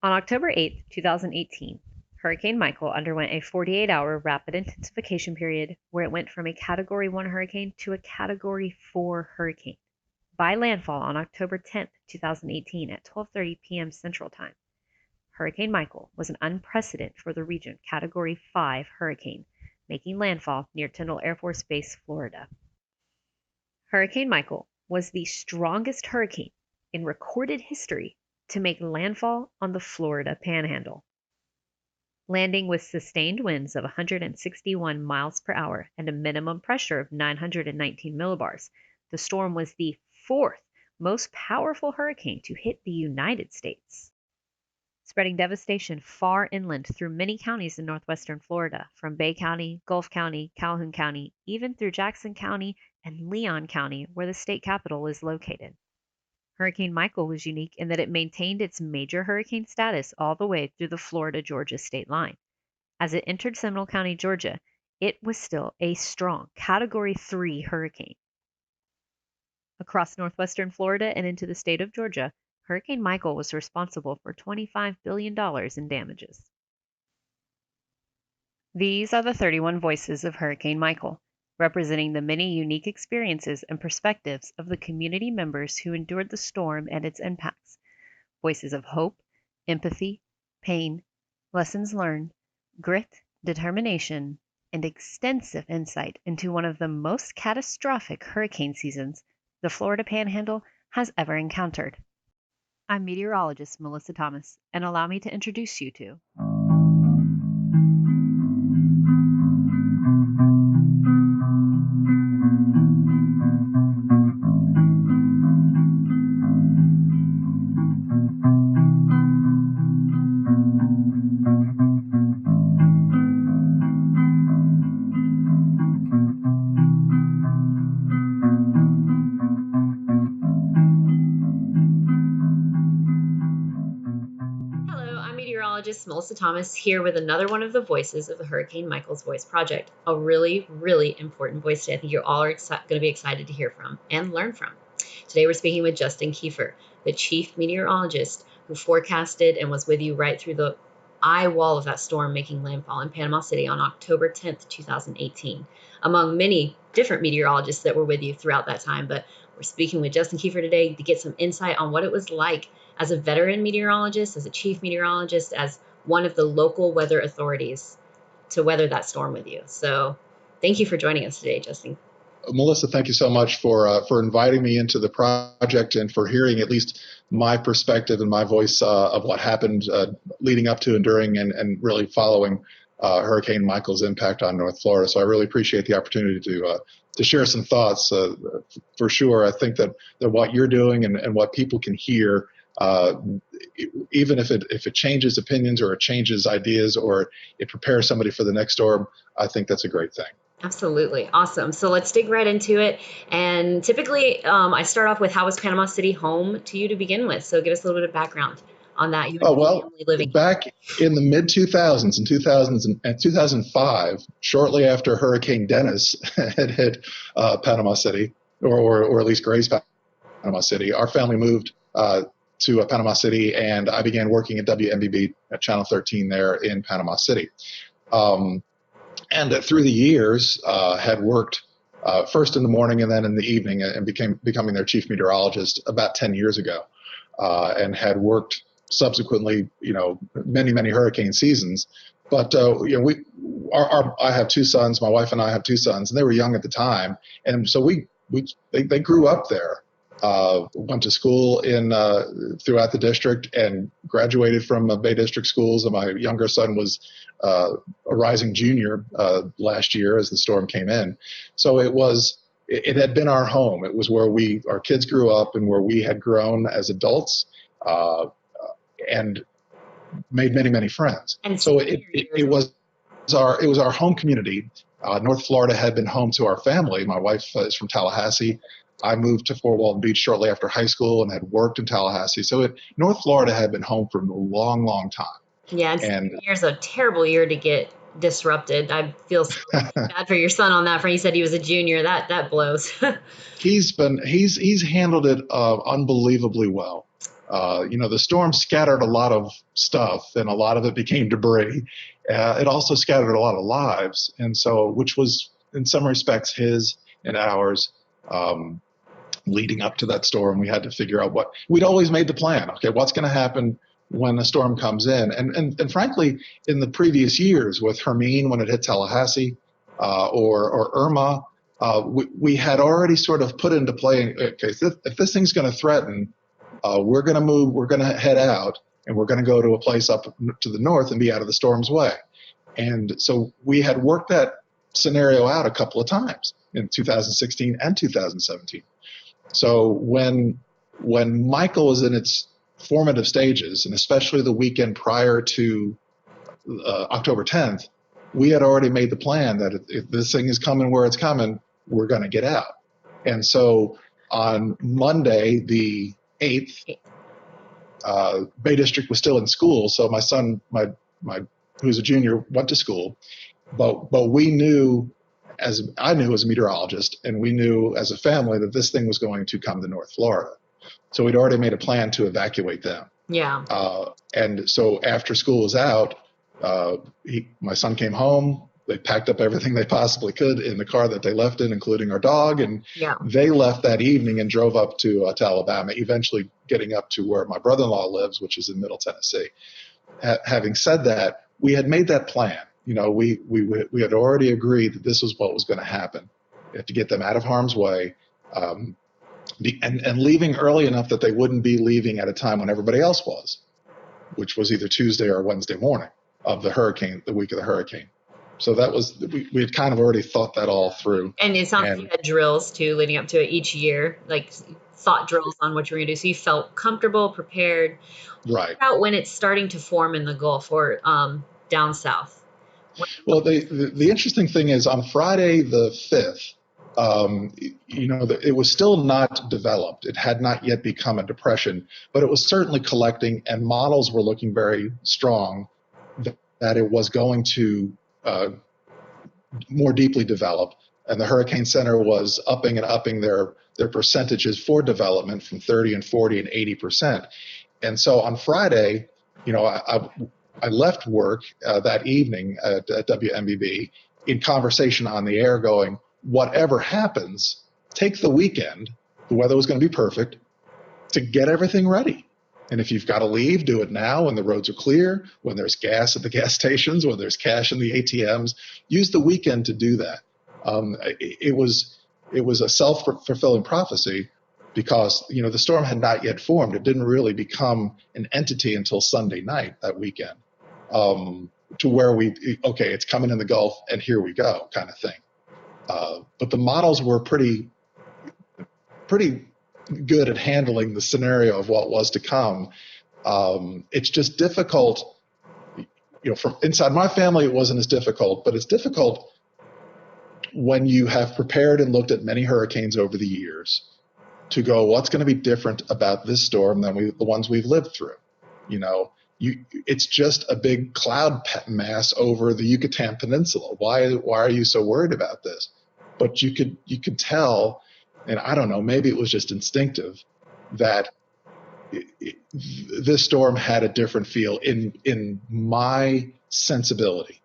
On October 8, 2018, Hurricane Michael underwent a 48-hour rapid intensification period where it went from a Category 1 hurricane to a Category 4 hurricane. By landfall on October 10, 2018 at 12:30 p.m. Central Time, Hurricane Michael was an unprecedented for the region Category 5 hurricane, making landfall near Tyndall Air Force Base, Florida. Hurricane Michael was the strongest hurricane in recorded history to make landfall on the Florida Panhandle. Landing with sustained winds of 161 miles per hour and a minimum pressure of 919 millibars, the storm was the fourth most powerful hurricane to hit the United States, spreading devastation far inland through many counties in northwestern Florida, from Bay County, Gulf County, Calhoun County, even through Jackson County and Leon County, where the state capital is located. Hurricane Michael was unique in that it maintained its major hurricane status all the way through the Florida-Georgia state line. As it entered Seminole County, Georgia, it was still a strong Category 3 hurricane. Across northwestern Florida and into the state of Georgia, Hurricane Michael was responsible for $25 billion in damages. These are the 31 voices of Hurricane Michael, representing the many unique experiences and perspectives of the community members who endured the storm and its impacts. Voices of hope, empathy, pain, lessons learned, grit, determination, and extensive insight into one of the most catastrophic hurricane seasons the Florida Panhandle has ever encountered. I'm meteorologist Melissa Thomas, and allow me to introduce you to Melissa Thomas here with another one of the voices of the Hurricane Michael's Voice Project. A really, really important voice today I think you all are going to be excited to hear from and learn from. Today we're speaking with Justin Kiefer, the Chief Meteorologist who forecasted and was with you right through the eye wall of that storm making landfall in Panama City on October 10th, 2018, among many different meteorologists that were with you throughout that time. But we're speaking with Justin Kiefer today to get some insight on what it was like as a veteran meteorologist, as a chief meteorologist, as one of the local weather authorities to weather that storm with you. So thank you for joining us today, Justin. Melissa, thank you so much for inviting me into the project and for hearing at least my perspective and my voice of what happened leading up to and during and really following Hurricane Michael's impact on North Florida. So I really appreciate the opportunity to share some thoughts. For sure, I think that what you're doing and what people can hear, even if it changes opinions or it changes ideas or it prepares somebody for the next storm, I think that's a great thing. Absolutely. Awesome. So let's dig right into it. And typically I start off with, how was Panama City home to you to begin with? So give us a little bit of background on that. You living back in the mid 2000s, in 2005, shortly after Hurricane Dennis had hit Panama City, or at least grazed Panama City, our family moved to Panama City, and I began working at WMBB at Channel 13 there in Panama City. And through the years, had worked first in the morning and then in the evening, and becoming their chief meteorologist about 10 years ago, and had worked subsequently, many hurricane seasons. But I have two sons. My wife and I have two sons, and they were young at the time, and so they grew up there. Went to school throughout the district and graduated from Bay District schools. And my younger son was a rising junior last year as the storm came in. So it had been our home. It was where our kids grew up and where we had grown as adults and made many friends. And so it was our home community. North Florida had been home to our family. My wife is from Tallahassee. I moved to Fort Walton Beach shortly after high school and had worked in Tallahassee. So North Florida had been home for a long time. Yeah, and year's a terrible year to get disrupted. I feel so bad for your son on that front. You said he was a junior. That blows. He's handled it unbelievably well. The storm scattered a lot of stuff, and a lot of it became debris. It also scattered a lot of lives, and so, which was in some respects his and ours. Leading up to that storm, we had to figure out what we'd always made the plan. Okay, what's going to happen when a storm comes in? And frankly, in the previous years with Hermine when it hit Tallahassee, or Irma, we had already sort of put into play. Okay, if this thing's going to threaten, we're going to move. We're going to head out, and we're going to go to a place up to the north and be out of the storm's way. And so we had worked that scenario out a couple of times in 2016 and 2017. So when Michael was in its formative stages, and especially the weekend prior to October 10th, we had already made the plan that if this thing is coming where it's coming, we're going to get out. And so on Monday, the 8th, Bay District was still in school. So my son, who's a junior, went to school. But we knew, I knew as a meteorologist, and we knew as a family that this thing was going to come to North Florida. So we'd already made a plan to evacuate them. Yeah. And so after school was out, my son came home. They packed up everything they possibly could in the car that they left in, including our dog. And they left that evening and drove up to Alabama, eventually getting up to where my brother-in-law lives, which is in Middle Tennessee. Having said that, we had made that plan. We had already agreed that this was what was going to happen. We had to get them out of harm's way, and leaving early enough that they wouldn't be leaving at a time when everybody else was, which was either Tuesday or Wednesday morning of the hurricane, the week of the hurricane. So that was, we had kind of already thought that all through. And it sounds like you had drills too leading up to it each year, like thought drills on what you were going to do. So you felt comfortable, prepared. Right. About when it's starting to form in the Gulf or down south. Well, the interesting thing is on Friday the 5th, it was still not developed. It had not yet become a depression, but it was certainly collecting, and models were looking very strong that it was going to more deeply develop. And the Hurricane Center was upping their percentages for development from 30 and 40 and 80%. And so on Friday, I left work that evening at WMBB in conversation on the air going, whatever happens, take the weekend, the weather was going to be perfect, to get everything ready. And if you've got to leave, do it now when the roads are clear, when there's gas at the gas stations, when there's cash in the ATMs. Use the weekend to do that. It was a self-fulfilling prophecy because, the storm had not yet formed. It didn't really become an entity until Sunday night that weekend. To where it's coming in the Gulf and here we go kind of thing. But the models were pretty good at handling the scenario of what was to come. It's just difficult, from inside my family, it wasn't as difficult, but it's difficult when you have prepared and looked at many hurricanes over the years to go, what's going to be different about this storm than the ones we've lived through? It's just a big cloud mass over the Yucatan Peninsula. Why are you so worried about this? But you could tell, and I don't know, maybe it was just instinctive, that this storm had a different feel in my sensibility,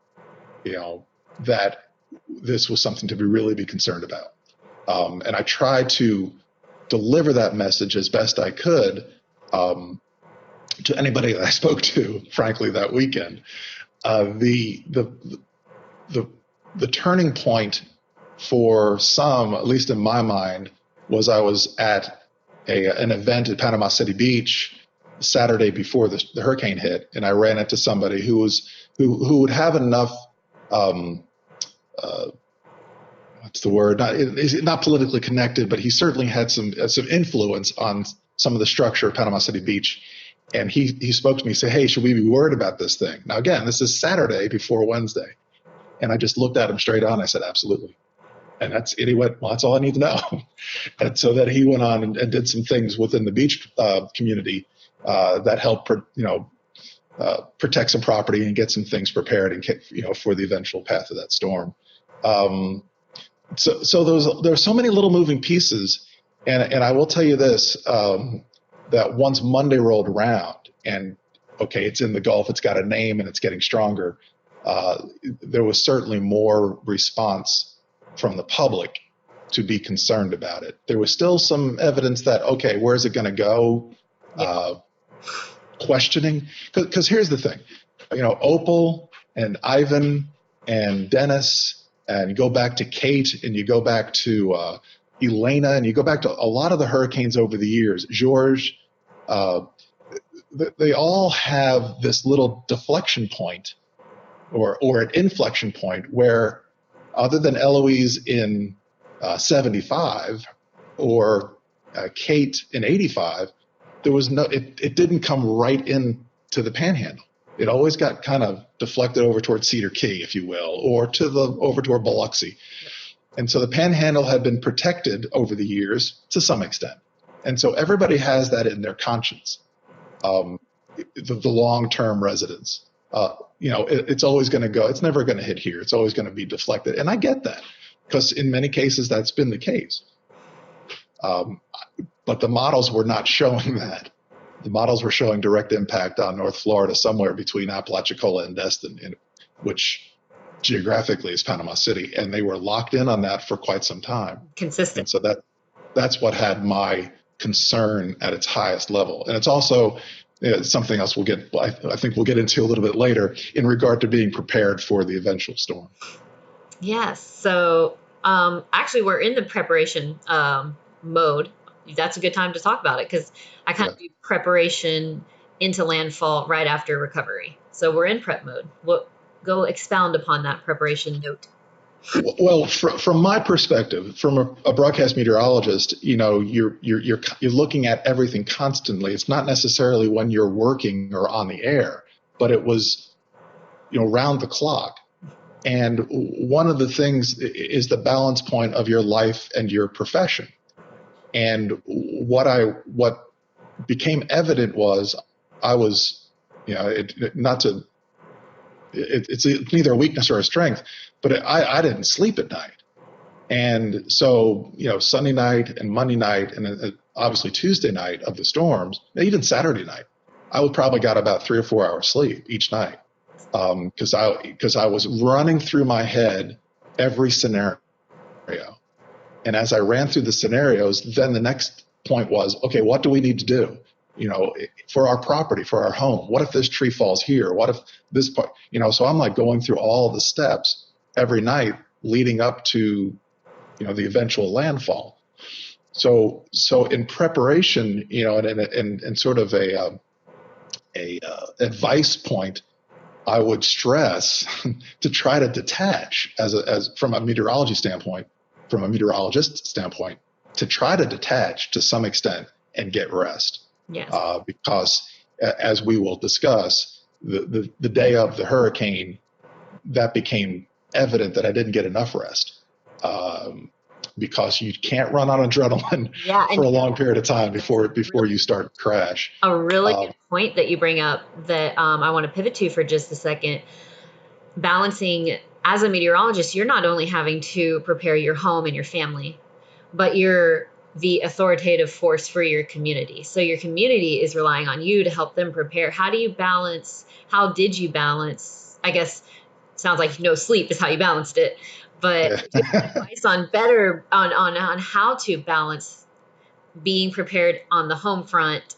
that this was something to really be concerned about. And I tried to deliver that message as best I could to anybody that I spoke to, frankly, that weekend. The turning point for some, at least in my mind, was I was at an event at Panama City Beach Saturday before the hurricane hit, and I ran into somebody who would have enough what's the word? Not politically connected, but he certainly had some influence on some of the structure of Panama City Beach. And he spoke to me and said, hey, should we be worried about this thing? Now, again, this is Saturday before Wednesday. And I just looked at him straight on. I said, absolutely. And he went, well, that's all I need to know. And so then he went on and did some things within the beach community that helped, protect some property and get some things prepared and, for the eventual path of that storm. So there's so many little moving pieces. And I will tell you this, that once Monday rolled around and, okay, it's in the Gulf, it's got a name and it's getting stronger, there was certainly more response from the public to be concerned about it. There was still some evidence that, okay, where's it going to go? Questioning. Because here's the thing, Opal and Ivan and Dennis, and you go back to Kate, and you go back to Elena, and you go back to a lot of the hurricanes over the years, George, they all have this little deflection point or an inflection point where, other than Eloise in 75 or Kate in 85, there was it didn't come right into the Panhandle. It always got kind of deflected over toward Cedar Key, if you will, or over toward Biloxi. And so the Panhandle had been protected over the years to some extent. And so everybody has that in their conscience, the long-term residents. It's always going to go, it's never going to hit here. It's always going to be deflected. And I get that, because in many cases that's been the case. But the models were not showing that. The models were showing direct impact on North Florida, somewhere between Apalachicola and Destin, which geographically is Panama City. And they were locked in on that for quite some time. Consistent. And so that's what had my concern at its highest level. And it's also something else I think we'll get into a little bit later in regard to being prepared for the eventual storm. Yes. So actually, we're in the preparation mode. That's a good time to talk about it, because I kind of do preparation into landfall right after recovery. So we're in prep mode. Go expound upon that preparation note. Well, from my perspective, from a broadcast meteorologist, you're looking at everything constantly. It's not necessarily when you're working or on the air, but it was, round the clock. And one of the things is the balance point of your life and your profession. And what became evident was I was, it's neither a weakness or a strength, but I didn't sleep at night. And so, Sunday night and Monday night and obviously Tuesday night of the storms, even Saturday night, I probably got about 3 or 4 hours sleep each night, because I was running through my head every scenario. And as I ran through the scenarios, then the next point was, okay, what do we need to do? For our property, for our home. What if this tree falls here? What if this part, so I'm like going through all the steps every night leading up to, the eventual landfall. So in preparation, and sort of a advice point, I would stress to try to detach as from a meteorologist standpoint, to try to detach to some extent and get rest. Yes. Because as we will discuss, the day of the hurricane, that became evident that I didn't get enough rest, because you can't run on adrenaline for a long period of time before you start to crash. A really good point that you bring up that I want to pivot to for just a second. Balancing, as a meteorologist, you're not only having to prepare your home and your family, but you're the authoritative force for your community. So your community is relying on you to help them prepare. How did you balance, I guess, sounds like no sleep is how you balanced it, but advice on how to balance being prepared on the home front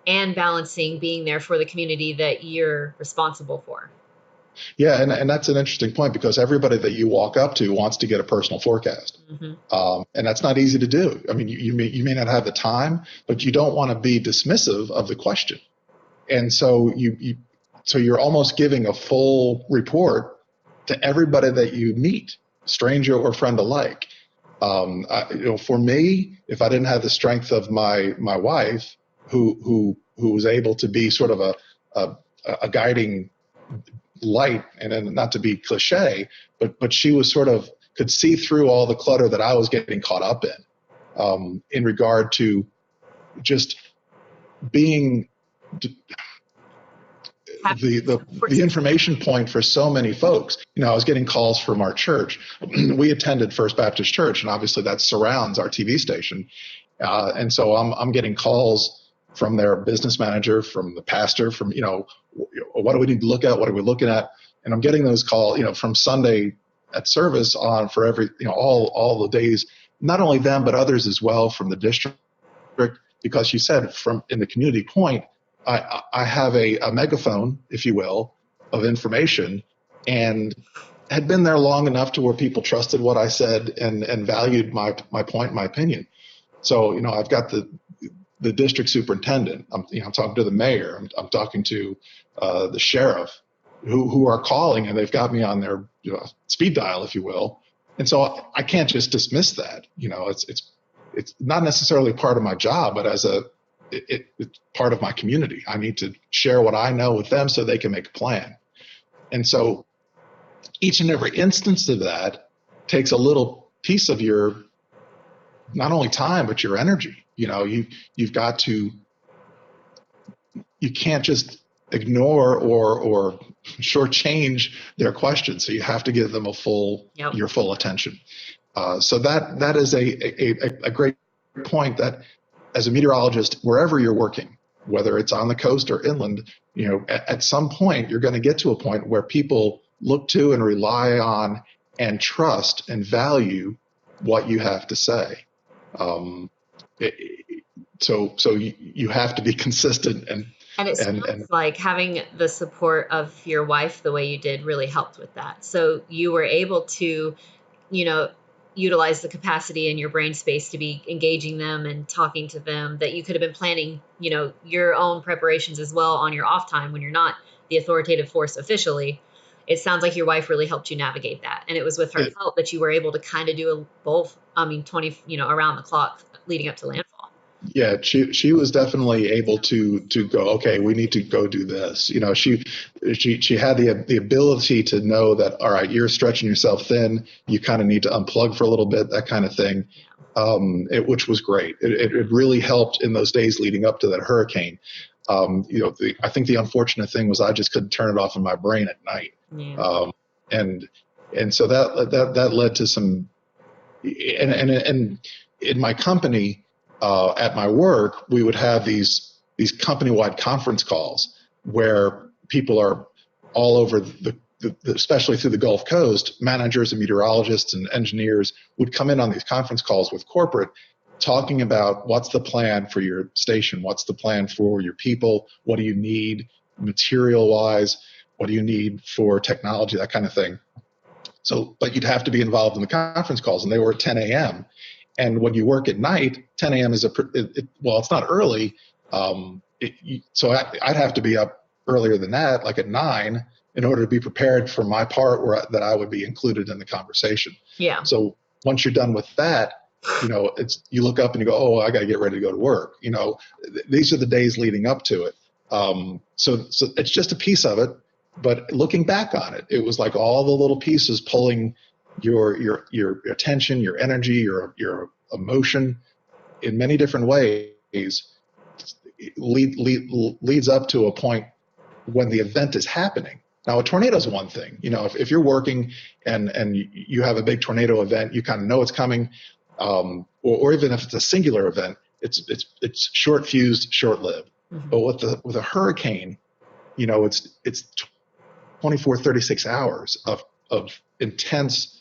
and balancing being there for the community that you're responsible for. Yeah, and that's an interesting point, because everybody that you walk up to wants to get a personal forecast. Mm-hmm. And that's not easy to do. I mean, you may not have the time, but you don't want to be dismissive of the question. And so you're almost giving a full report to everybody that you meet, stranger or friend alike. For me, if I didn't have the strength of my wife, who was able to be sort of a guiding light, and then not to be cliche, but she was could see through all the clutter that I was getting caught up in regard to just being the information point for so many folks. I was getting calls from our church. We attended First Baptist Church, and obviously that surrounds our TV station. And so I'm getting calls from their business manager, from the pastor, from, what do we need to look at? What are we looking at? And I'm getting those calls, from Sunday at service on for every, all the days, not only them, but others as well from the district, because you said from in the community point, I have a megaphone, if you will, of information, and had been there long enough to where people trusted what I said and valued my point, my opinion. So, I've got the district superintendent. I'm talking to the mayor. I'm talking to the sheriff, who are calling, and they've got me on their speed dial, if you will. And so I can't just dismiss that. It's not necessarily part of my job, but it's part of my community. I need to share what I know with them so they can make a plan. And so each and every instance of that takes a little piece of your, not only time, but your energy. You've got to, you can't just ignore or shortchange their questions. So you have to give them your full attention. So that is a great point, that as a meteorologist, wherever you're working, whether it's on the coast or inland, at some point you're going to get to a point where people look to and rely on and trust and value what you have to say. So you have to be consistent and it sounds like having the support of your wife the way you did really helped with that. So you were able to, utilize the capacity in your brain space to be engaging them and talking to them, that you could have been planning, your own preparations as well on your off time when you're not the authoritative force officially. It sounds like your wife really helped you navigate that. And it was with her help that you were able to kind of do both, 20, around the clock leading up to landfall. Yeah, she was definitely able to go, okay, we need to go do this. She had the ability to know that, all right, you're stretching yourself thin. You kind of need to unplug for a little bit, that kind of thing, which was great. It really helped in those days leading up to that hurricane. I think the unfortunate thing was I just couldn't turn it off in my brain at night. Yeah. And so that led to some, and in my company, at my work, we would have these company-wide conference calls where people are all over especially through the Gulf Coast, managers and meteorologists and engineers would come in on these conference calls with corporate, talking about what's the plan for your station, what's the plan for your people, what do you need material-wise, what do you need for technology, that kind of thing. So, but you'd have to be involved in the conference calls, and they were at 10 a.m. And when you work at night, 10 a.m. is it's not early. So I'd have to be up earlier than that, like at 9, in order to be prepared for my part that I would be included in the conversation. Yeah. So once you're done with that, you look up and you go, oh, I got to get ready to go to work. These are the days leading up to it. So it's just a piece of it. But looking back on it, it was like all the little pieces pulling your attention, your energy, your emotion in many different ways leads up to a point when the event is happening. Now, a tornado is one thing. If you're working and you have a big tornado event, you kind of know it's coming, or even if it's a singular event, it's short fused, short lived. Mm-hmm. But with a hurricane, it's 24, 36 hours of intense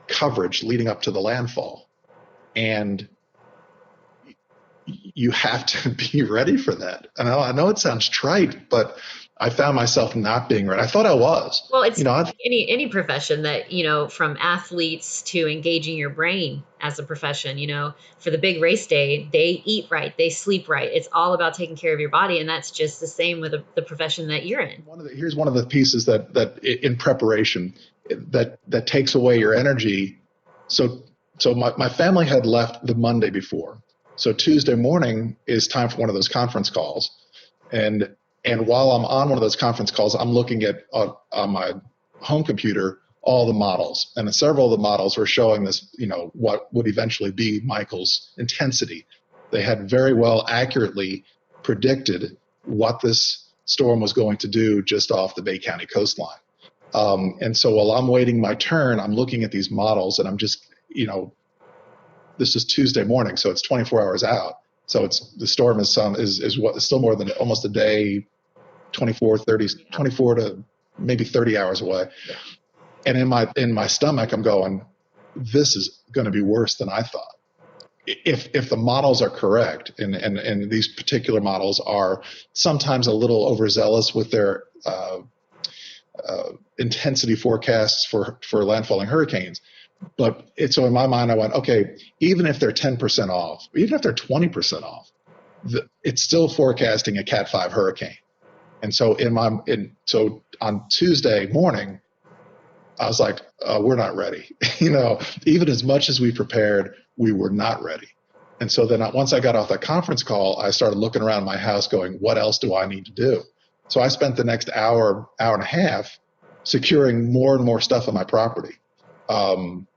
coverage leading up to the landfall, and you have to be ready for that. And I know it sounds trite, but I found myself not being ready. I thought I was. Well, it's like any profession that, from athletes to engaging your brain as a profession, for the big race day, they eat right, they sleep right. It's all about taking care of your body. And that's just the same with the profession that you're in. Here's one of the pieces that in preparation that takes away your energy. So my family had left the Monday before. So Tuesday morning is time for one of those conference calls. And while I'm on one of those conference calls, I'm looking at on my home computer all the models, and several of the models were showing this, what would eventually be Michael's intensity. They had very well accurately predicted what this storm was going to do just off the Bay County coastline. And so while I'm waiting my turn, I'm looking at these models, and I'm just, this is Tuesday morning, so it's 24 hours out. So the storm is still more than almost a day, 24 to maybe 30 hours away. Yeah. And in my stomach, I'm going, this is going to be worse than I thought. If the models are correct, and these particular models are sometimes a little overzealous with their intensity forecasts for landfalling hurricanes. But so in my mind, I went, okay, even if they're 10% off, even if they're 20% off, it's still forecasting a Cat 5 hurricane. And so so on Tuesday morning, I was like, we're not ready. Even as much as we prepared, we were not ready. And so then once I got off that conference call, I started looking around my house going, what else do I need to do? So I spent the next hour and a half securing more and more stuff on my property,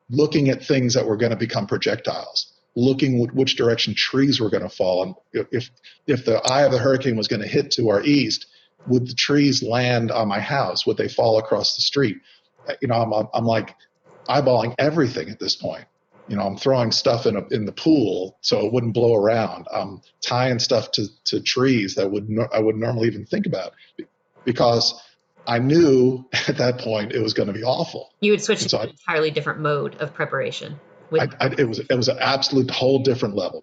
looking at things that were going to become projectiles, looking which direction trees were going to fall. And if the eye of the hurricane was going to hit to our east, would the trees land on my house? Would they fall across the street? I'm like eyeballing everything at this point. I'm throwing stuff in the pool so it wouldn't blow around. I'm tying stuff to trees that I wouldn't normally even think about, because I knew at that point it was going to be awful. You would switch to an entirely different mode of preparation. It was an absolute whole different level.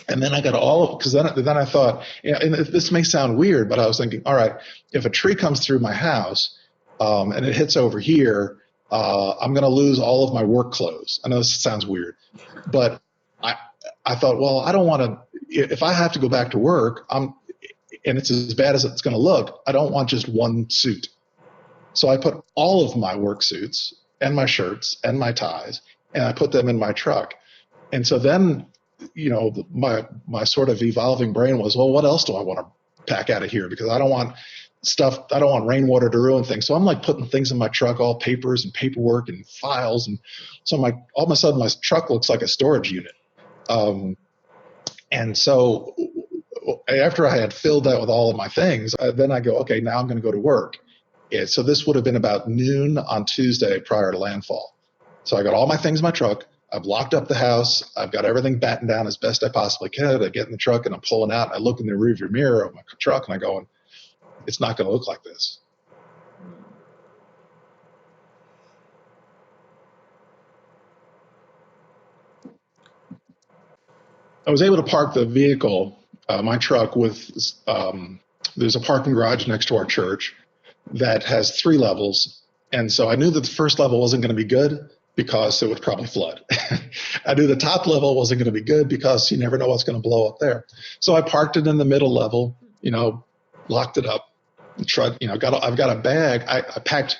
And then I got because then I thought, and this may sound weird, but I was thinking, all right, if a tree comes through my house and it hits over here, I'm going to lose all of my work clothes. I know this sounds weird, but I thought, well, I don't want to, if I have to go back to work, and it's as bad as it's going to look, I don't want just one suit. So I put all of my work suits and my shirts and my ties, and I put them in my truck. And so then, my sort of evolving brain was, well, what else do I want to pack out of here? Because I don't want rainwater to ruin things. So I'm like putting things in my truck, all papers and paperwork and files. And so all of a sudden my truck looks like a storage unit. And so after I had filled that with all of my things, then I go, okay, now I'm going to go to work. And so this would have been about noon on Tuesday prior to landfall. So I got all my things in my truck. I've locked up the house. I've got everything battened down as best I possibly can. I get in the truck and I'm pulling out. And I look in the rearview mirror of my truck and I go, it's not going to look like this. I was able to park the vehicle, my truck, with there's a parking garage next to our church that has 3 levels. And so I knew that the first level wasn't going to be good because it would probably flood. I knew the top level wasn't going to be good because you never know what's going to blow up there. So I parked it in the middle level, locked it up. Truck, I've got a bag. I packed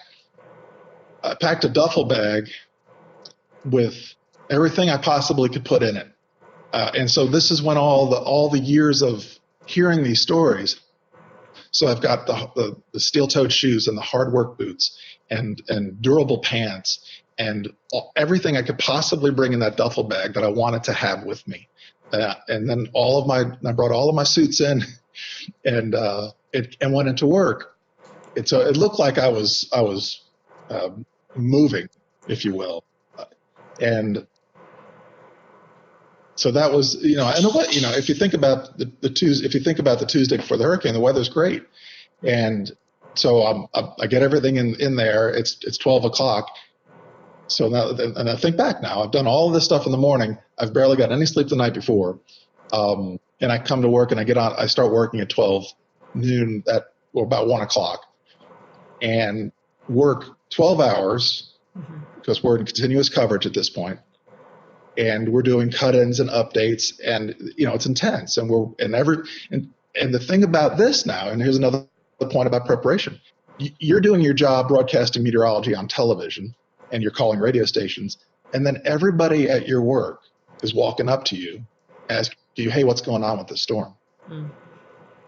a duffel bag with everything I possibly could put in it. And so this is when all the years of hearing these stories. So I've got the steel-toed shoes and the hard work boots and durable pants and everything I could possibly bring in that duffel bag that I wanted to have with me. And then I brought all of my suits in and went into work. And so it looked like I was moving, if you will. And so that was, if you think about the Tuesday before the hurricane, the weather's great. And so I get everything in there. It's 12 o'clock. So now, and I think back now, I've done all of this stuff in the morning. I've barely got any sleep the night before. And I come to work and I start working at 12 noon or about 1 o'clock and work 12 hours because we're in continuous coverage at this point. And we're doing cut-ins and updates, and it's intense. And the thing about this now, and here's another point about preparation: you're doing your job broadcasting meteorology on television, and you're calling radio stations, and then everybody at your work is walking up to you, asking you, "Hey, what's going on with this storm?"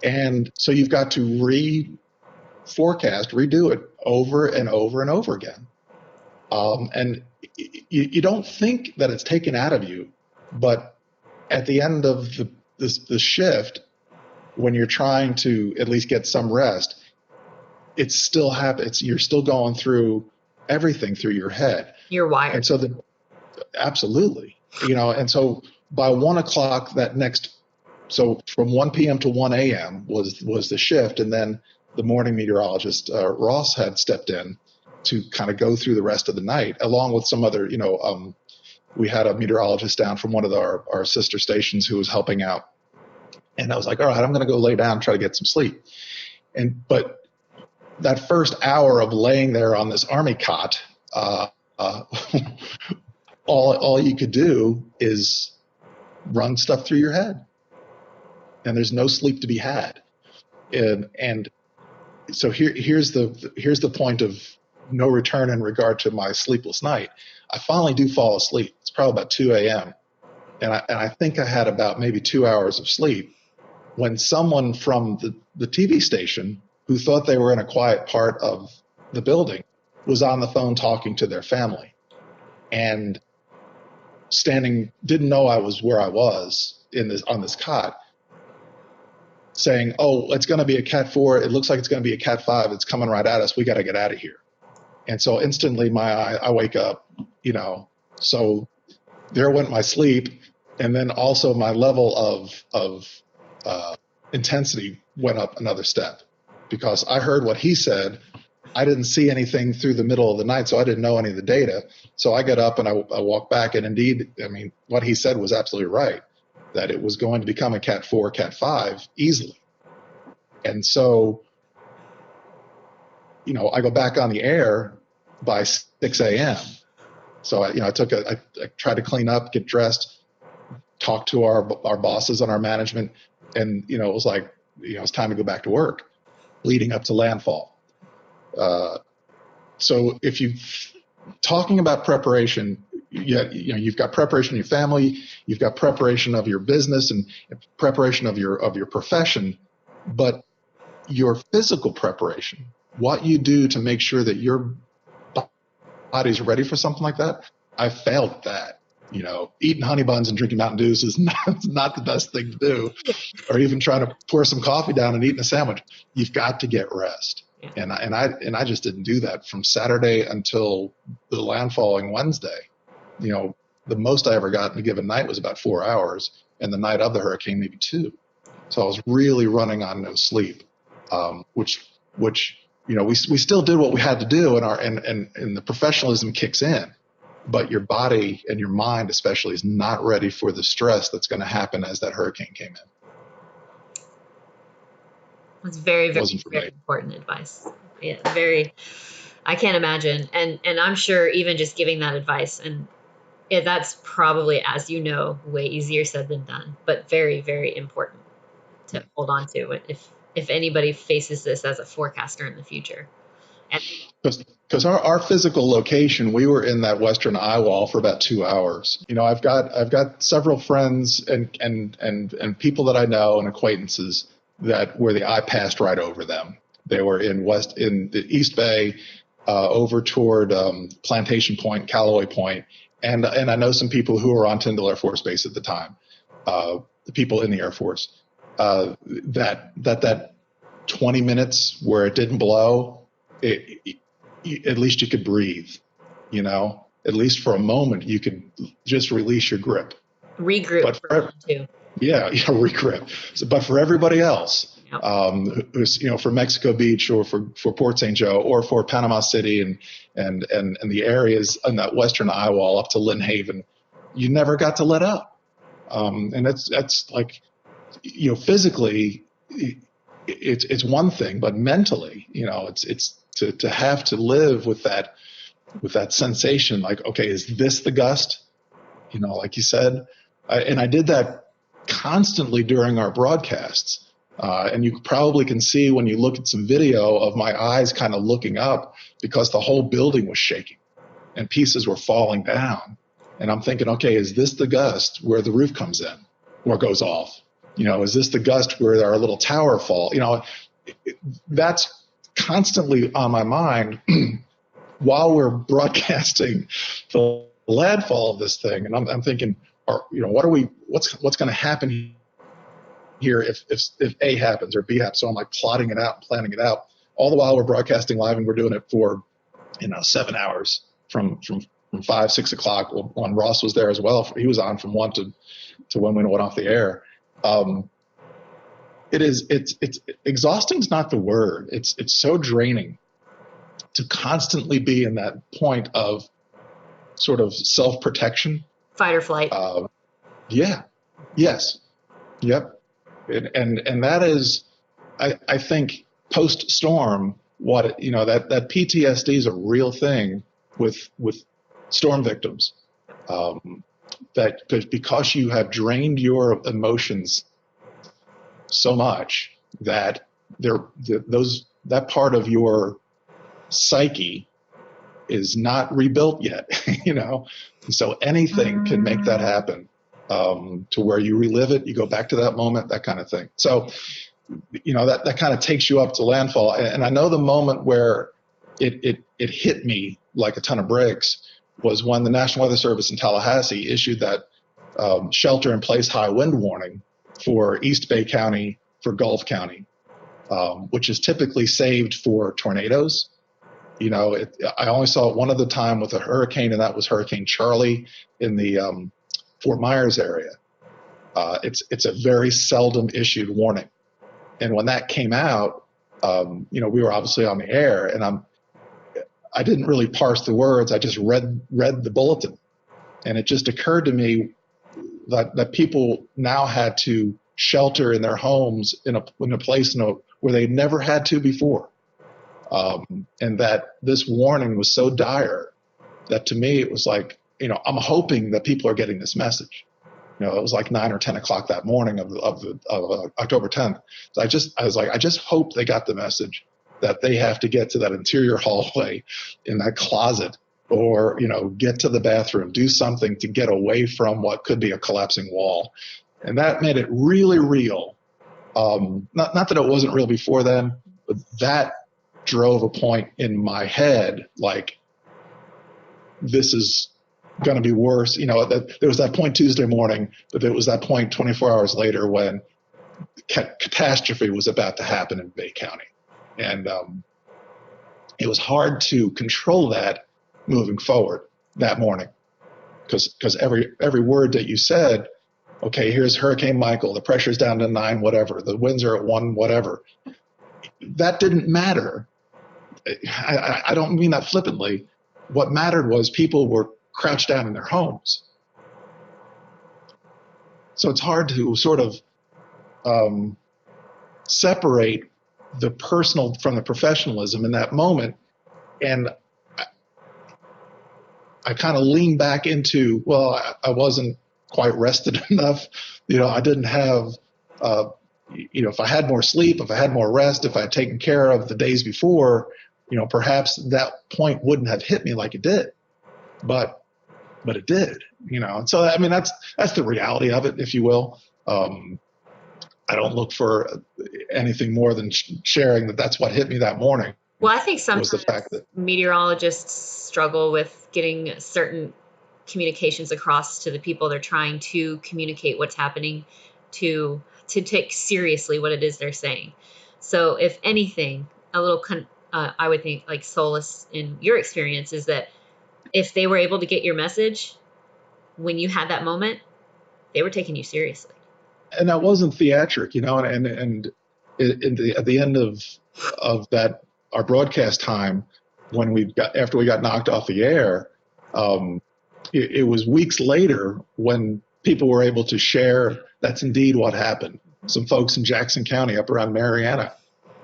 And so you've got to redo it over and over and over again, and you don't think that it's taken out of you, but at the end of the shift, when you're trying to at least get some rest, it's still you're still going through everything through your head. You're wired. And so absolutely, and so by 1 o'clock that next So from 1 p.m. to 1 a.m. was the shift, and then the morning meteorologist Ross had stepped in to kind of go through the rest of the night, along with some other, we had a meteorologist down from one of our sister stations who was helping out. And I was like, all right, I'm going to go lay down and try to get some sleep. But that first hour of laying there on this army cot, all you could do is run stuff through your head, and there's no sleep to be had. And so here's the point of no return in regard to my sleepless night. I finally do fall asleep. It's probably about 2 a.m. And I think I had about maybe 2 hours of sleep when someone from the TV station, who thought they were in a quiet part of the building, was on the phone talking to their family, and didn't know I was where I was on this cot, saying, "Oh, it's going to be a Cat 4. It looks like it's going to be a Cat 5. It's coming right at us. We got to get out of here." And so instantly I wake up, so there went my sleep. And then also my level of intensity went up another step, because I heard what he said. I didn't see anything through the middle of the night, so I didn't know any of the data. So I got up and I walked back, and indeed, what he said was absolutely right, that it was going to become a Cat 4, Cat 5 easily. And so, I go back on the air by 6 a.m. So I tried to clean up, get dressed, talk to our bosses and our management, and it was like, it's time to go back to work, leading up to landfall. So if you talking about preparation, you've got preparation of your family, you've got preparation of your business, and preparation of your profession, but your physical preparation, what you do to make sure that your body's ready for something like that, I failed at that. Eating honey buns and drinking Mountain Dews is not the best thing to do, or even trying to pour some coffee down and eating a sandwich. You've got to get rest. And I just didn't do that from Saturday until the landfalling Wednesday. The most I ever got in a given night was about 4 hours, and the night of the hurricane, maybe 2. So I was really running on no sleep, which we still did what we had to do, and the professionalism kicks in, but your body and your mind especially is not ready for the stress that's going to happen as that hurricane came in. It's very, very, very important advice. Yeah, I can't imagine. And I'm sure even just giving that advice, and that's probably, as way easier said than done, but very, very important to hold on to if anybody faces this as a forecaster in the future. Because our physical location, we were in that western eye wall for about 2 hours. I've got several friends and people that I know and acquaintances where the eye passed right over them. They were in the East Bay, over toward Plantation Point, Callaway Point, and I know some people who were on Tyndall Air Force Base at the time, the people in the Air Force, that 20 minutes where it didn't blow, at least you could breathe, at least for a moment you could just release your grip. Regroup too. Yeah, regrip. So, but for everybody else, yep. Who's for Mexico Beach or for Port St. Joe or for Panama City and the areas on that western eye wall up to Lynn Haven, you never got to let up. And that's like, physically, it's one thing, but mentally, it's to have to live with that sensation, like, okay, is this the gust? Like you said, and I did that constantly during our broadcasts. And you probably can see when you look at some video of my eyes kind of looking up, because the whole building was shaking and pieces were falling down. And I'm thinking, okay, is this the gust where the roof comes in or goes off? Is this the gust where our little tower fall? That's constantly on my mind while we're broadcasting the landfall of this thing. And I'm thinking, what's going to happen here if A happens or B happens? So I'm like plotting it out, planning it out, all the while we're broadcasting live, and we're doing it for 7 hours from 5, 6 o'clock. When Ross was there as well, he was on from 1 to when we went off the air. It is. It's exhausting is not the word. It's so draining to constantly be in that point of sort of self protection. Fight or flight. Yeah. Yes. Yep. And that is, I think, post storm. What that PTSD is a real thing with storm victims. That because you have drained your emotions so much that that part of your psyche is not rebuilt yet, So anything can make that happen, to where you relive it, you go back to that moment, that kind of thing. So, that kind of takes you up to landfall. And I know the moment where it hit me like a ton of bricks was when the National Weather Service in Tallahassee issued that shelter-in-place high wind warning for East Bay County, for Gulf County, which is typically saved for tornadoes. I only saw it one other time with a hurricane, and that was Hurricane Charlie in the Fort Myers area. It's a very seldom issued warning. And when that came out, we were obviously on the air, and I didn't really parse the words. I just read the bulletin, and it just occurred to me that people now had to shelter in their homes in a place where they never had to before, and that this warning was so dire that to me it was like, I'm hoping that people are getting this message. It was like 9 or 10 o'clock that morning of October 10th. So I was like, I just hope they got the message that they have to get to that interior hallway in that closet, or, get to the bathroom, do something to get away from what could be a collapsing wall. And that made it really real. Not that it wasn't real before then, but that drove a point in my head, like, this is going to be worse. There was that point Tuesday morning, but there was that point 24 hours later when catastrophe was about to happen in Bay County. And it was hard to control that moving forward that morning, because every word that you said, okay, here's Hurricane Michael, the pressure's down to 9, whatever, the winds are at 1, whatever. That didn't matter. I don't mean that flippantly. What mattered was people were crouched down in their homes. So it's hard to sort of separate the personal from the professionalism in that moment. And I kind of leaned back into, well, I wasn't quite rested enough. I didn't have, if I had more sleep, if I had more rest, if I had taken care of the days before, perhaps that point wouldn't have hit me like it did. But it did, And so, I mean, that's the reality of it, if you will. I don't look for anything more than sharing that that's what hit me that morning. Well, I think sometimes the fact that meteorologists struggle with getting certain communications across to the people they're trying to communicate what's happening, to take seriously what it is they're saying. So if anything, a little, I would think, like, solace in your experience is that if they were able to get your message when you had that moment, they were taking you seriously. And that wasn't theatric, and at the end of that, our broadcast time, after we got knocked off the air, it was weeks later when people were able to share that's indeed what happened. Some folks in Jackson County up around Mariana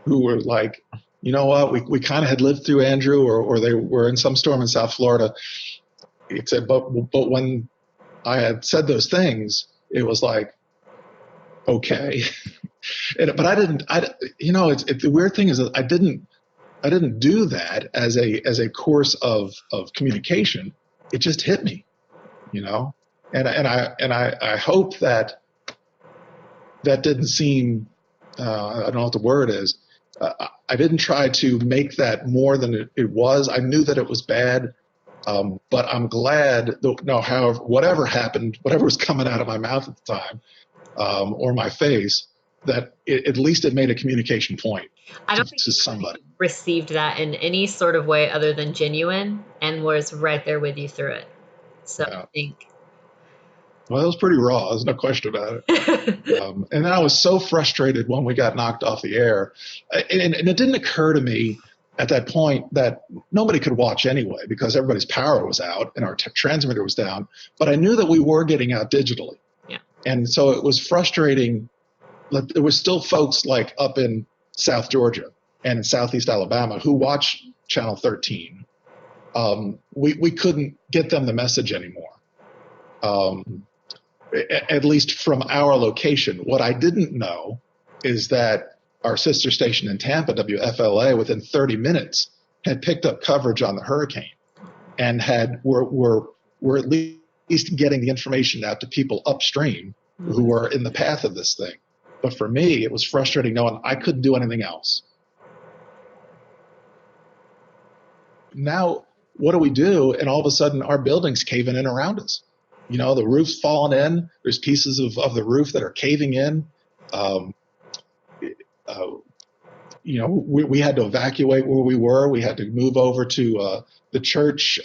who were like, you know what, we kind of had lived through Andrew, or they were in some storm in South Florida. It said, but when I had said those things, it was like, okay. But I didn't, the weird thing is that I didn't do that as a course of communication. It just hit me, and I hope that didn't seem, I don't know what the word is. I didn't try to make that more than it was. I knew that it was bad, but I'm glad, however, whatever happened, whatever was coming out of my mouth at the time, or my face, that at least it made a communication point. I don't think to somebody received that in any sort of way other than genuine, and was right there with you through it. So yeah. I think Well, it was pretty raw. There's no question about it. And then I was so frustrated when we got knocked off the air. And it didn't occur to me at that point that nobody could watch anyway because everybody's power was out and our transmitter was down. But I knew that we were getting out digitally. Yeah. And so it was frustrating. Like, there was still folks like up in South Georgia and in Southeast Alabama who watch Channel 13. We couldn't get them the message anymore. At least from our location. What I didn't know is that our sister station in Tampa, WFLA, within 30 minutes had picked up coverage on the hurricane and were at least getting the information out to people upstream who were in the path of this thing. But for me, it was frustrating knowing I couldn't do anything else. Now, what do we do? And all of a sudden, our building's caving in around us. You know, the roof's fallen in. There's pieces of the roof that are caving in. You know, we had to evacuate where we were. We had to move over to the church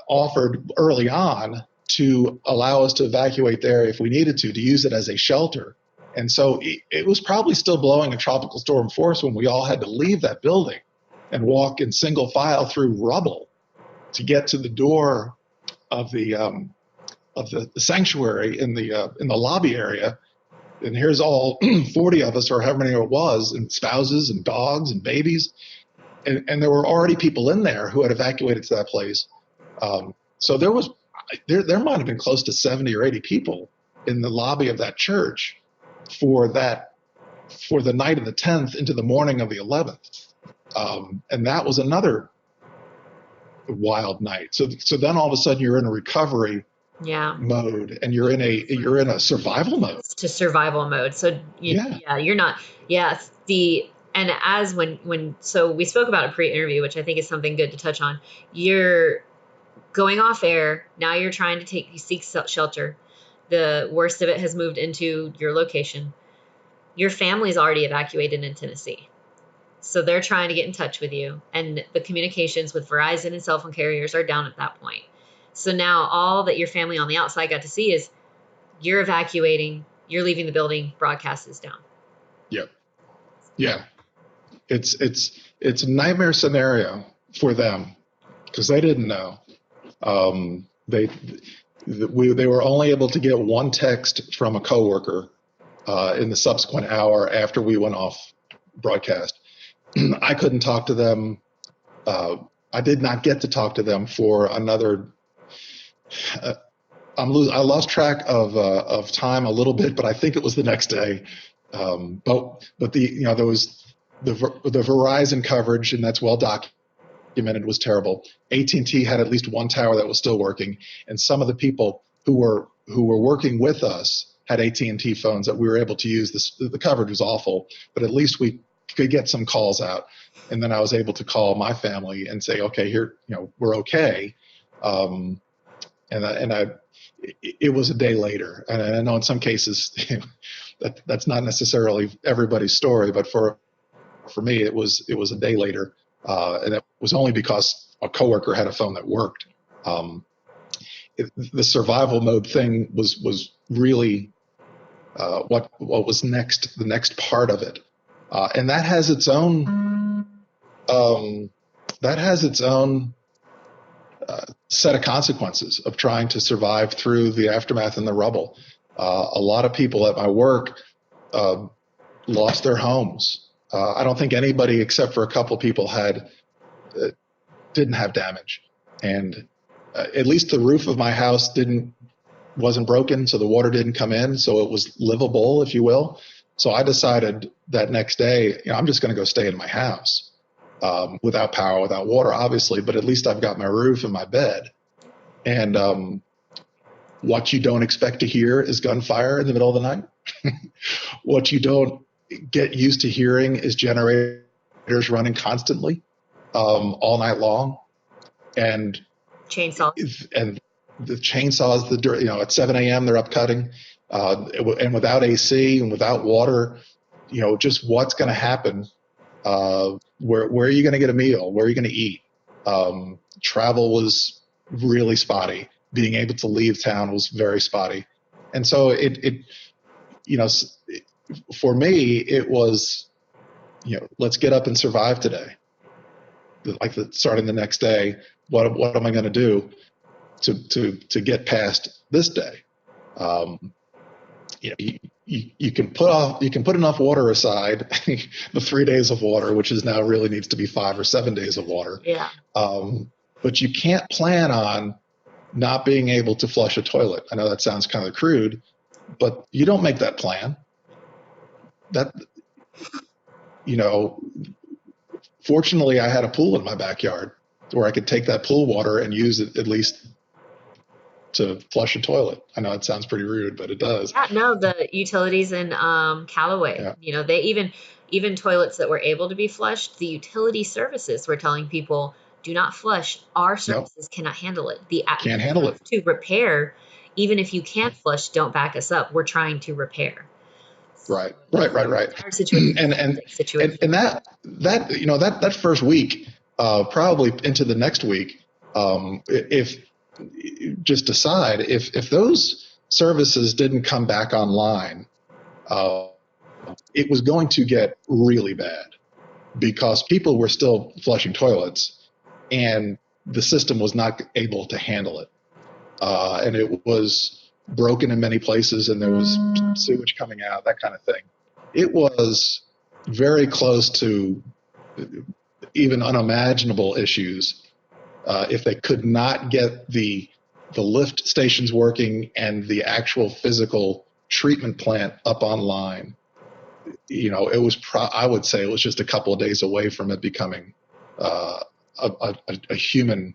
offered early on to allow us to evacuate there if we needed to use it as a shelter. And so it was probably still blowing a tropical storm force when we all had to leave that building and walk in single file through rubble to get to the door of the sanctuary in the lobby area. And here's all 40 of us, or however many it was, and spouses and dogs and babies. And there were already people in there who had evacuated to that place. So there might have been close to 70 or 80 people in the lobby of that church for the night of the 10th into the morning of the 11th. And that was another wild night. So then all of a sudden you're in a recovery mode, and you're in a survival mode. To survival mode. So you're not. Yes. So we spoke about a pre-interview, which I think is something good to touch on. You're going off air. Now you're trying to seek shelter. The worst of it has moved into your location. Your family's already evacuated in Tennessee. So they're trying to get in touch with you, and the communications with Verizon and cell phone carriers are down at that point. So now all that your family on the outside got to see is you're evacuating, you're leaving the building, broadcast is down. Yep. Yeah. It's a nightmare scenario for them because they didn't know. They were only able to get one text from a coworker in the subsequent hour after we went off broadcast. I couldn't talk to them. I did not get to talk to them for another. I lost track of time a little bit, but I think it was the next day. But there was the Verizon coverage, and that's well documented, was terrible. AT&T had at least one tower that was still working, and some of the people who were working with us had AT&T phones that we were able to use. The coverage was awful, but at least we could get some calls out. And then I was able to call my family and say, okay, here, we're okay. It was a day later. And I know in some cases that's not necessarily everybody's story, but for me, it was a day later. And it was only because a coworker had a phone that worked. The survival mode thing was really what was next, the next part of it. And that has its own set of consequences of trying to survive through the aftermath and the rubble. A lot of people at my work lost their homes. I don't think anybody except for a couple people didn't have damage, and at least the roof of my house wasn't broken, so the water didn't come in, so it was livable, if you will. So I decided that next day, I'm just going to go stay in my house. Without power, without water, obviously, but at least I've got my roof and my bed. And what you don't expect to hear is gunfire in the middle of the night. What you don't get used to hearing is generators running constantly, all night long. And chainsaws. And the chainsaws, at 7 a.m. they're up cutting. And without AC and without water, just what's going to happen. Where are you going to get a meal? Where are you going to eat? Travel was really spotty. being able to leave town was very spotty. And so for me, it was, let's get up and survive today. Starting the next day, what am I going to do to get past this day? You can put enough water aside, the 3 days of water, which is now really needs to be 5 or 7 days of water. Yeah. But you can't plan on not being able to flush a toilet. I know that sounds kind of crude, but you don't make that plan. Fortunately, I had a pool in my backyard where I could take that pool water and use it at least to flush a toilet. I know it sounds pretty rude, but it does. Yeah, no, the utilities in Callaway, Yeah. they even toilets that were able to be flushed, the utility services were telling people, do not flush. Our Nope, services cannot handle it. can't We handle it. have to repair. Even if you can't flush, don't back us up. We're trying to repair. So Right. our situation is And a hectic situation. that first week, probably into the next week, if just decide if those services didn't come back online, it was going to get really bad because people were still flushing toilets and the system was not able to handle it. And it was broken in many places and there was sewage coming out, that kind of thing. It was very close to even unimaginable issues if they could not get the lift stations working and the actual physical treatment plant up online. It was I would say it was just a couple of days away from it becoming a human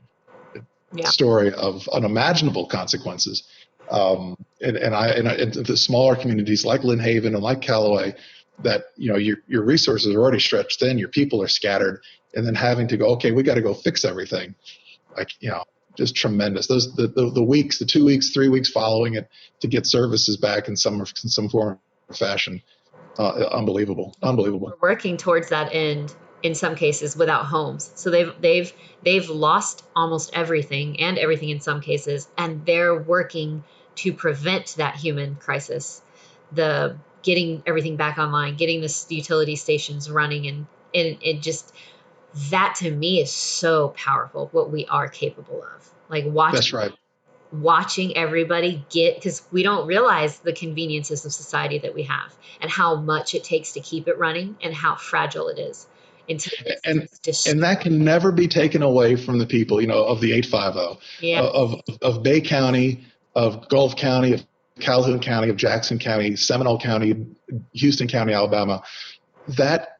story of unimaginable consequences. And the smaller communities like Lynn Haven and like Callaway, that your resources are already stretched thin, your people are scattered, and then having to go, okay, we got to go fix everything. Just tremendous. The weeks, the 2 weeks, 3 weeks following it to get services back in some form or fashion. Unbelievable. We're working towards that end in some cases without homes. So they've lost almost everything and everything in some cases, and they're working to prevent that human crisis. The getting everything back online, getting the utility stations running, and it just, that to me is so powerful what we are capable of. Like That's right. watching everybody get, because we don't realize the conveniences of society that we have and how much it takes to keep it running and how fragile it is until and that can never be taken away from the people, of the 850, of Bay County, of Gulf County, of Calhoun County, of Jackson County, Seminole County, Houston County, Alabama. That,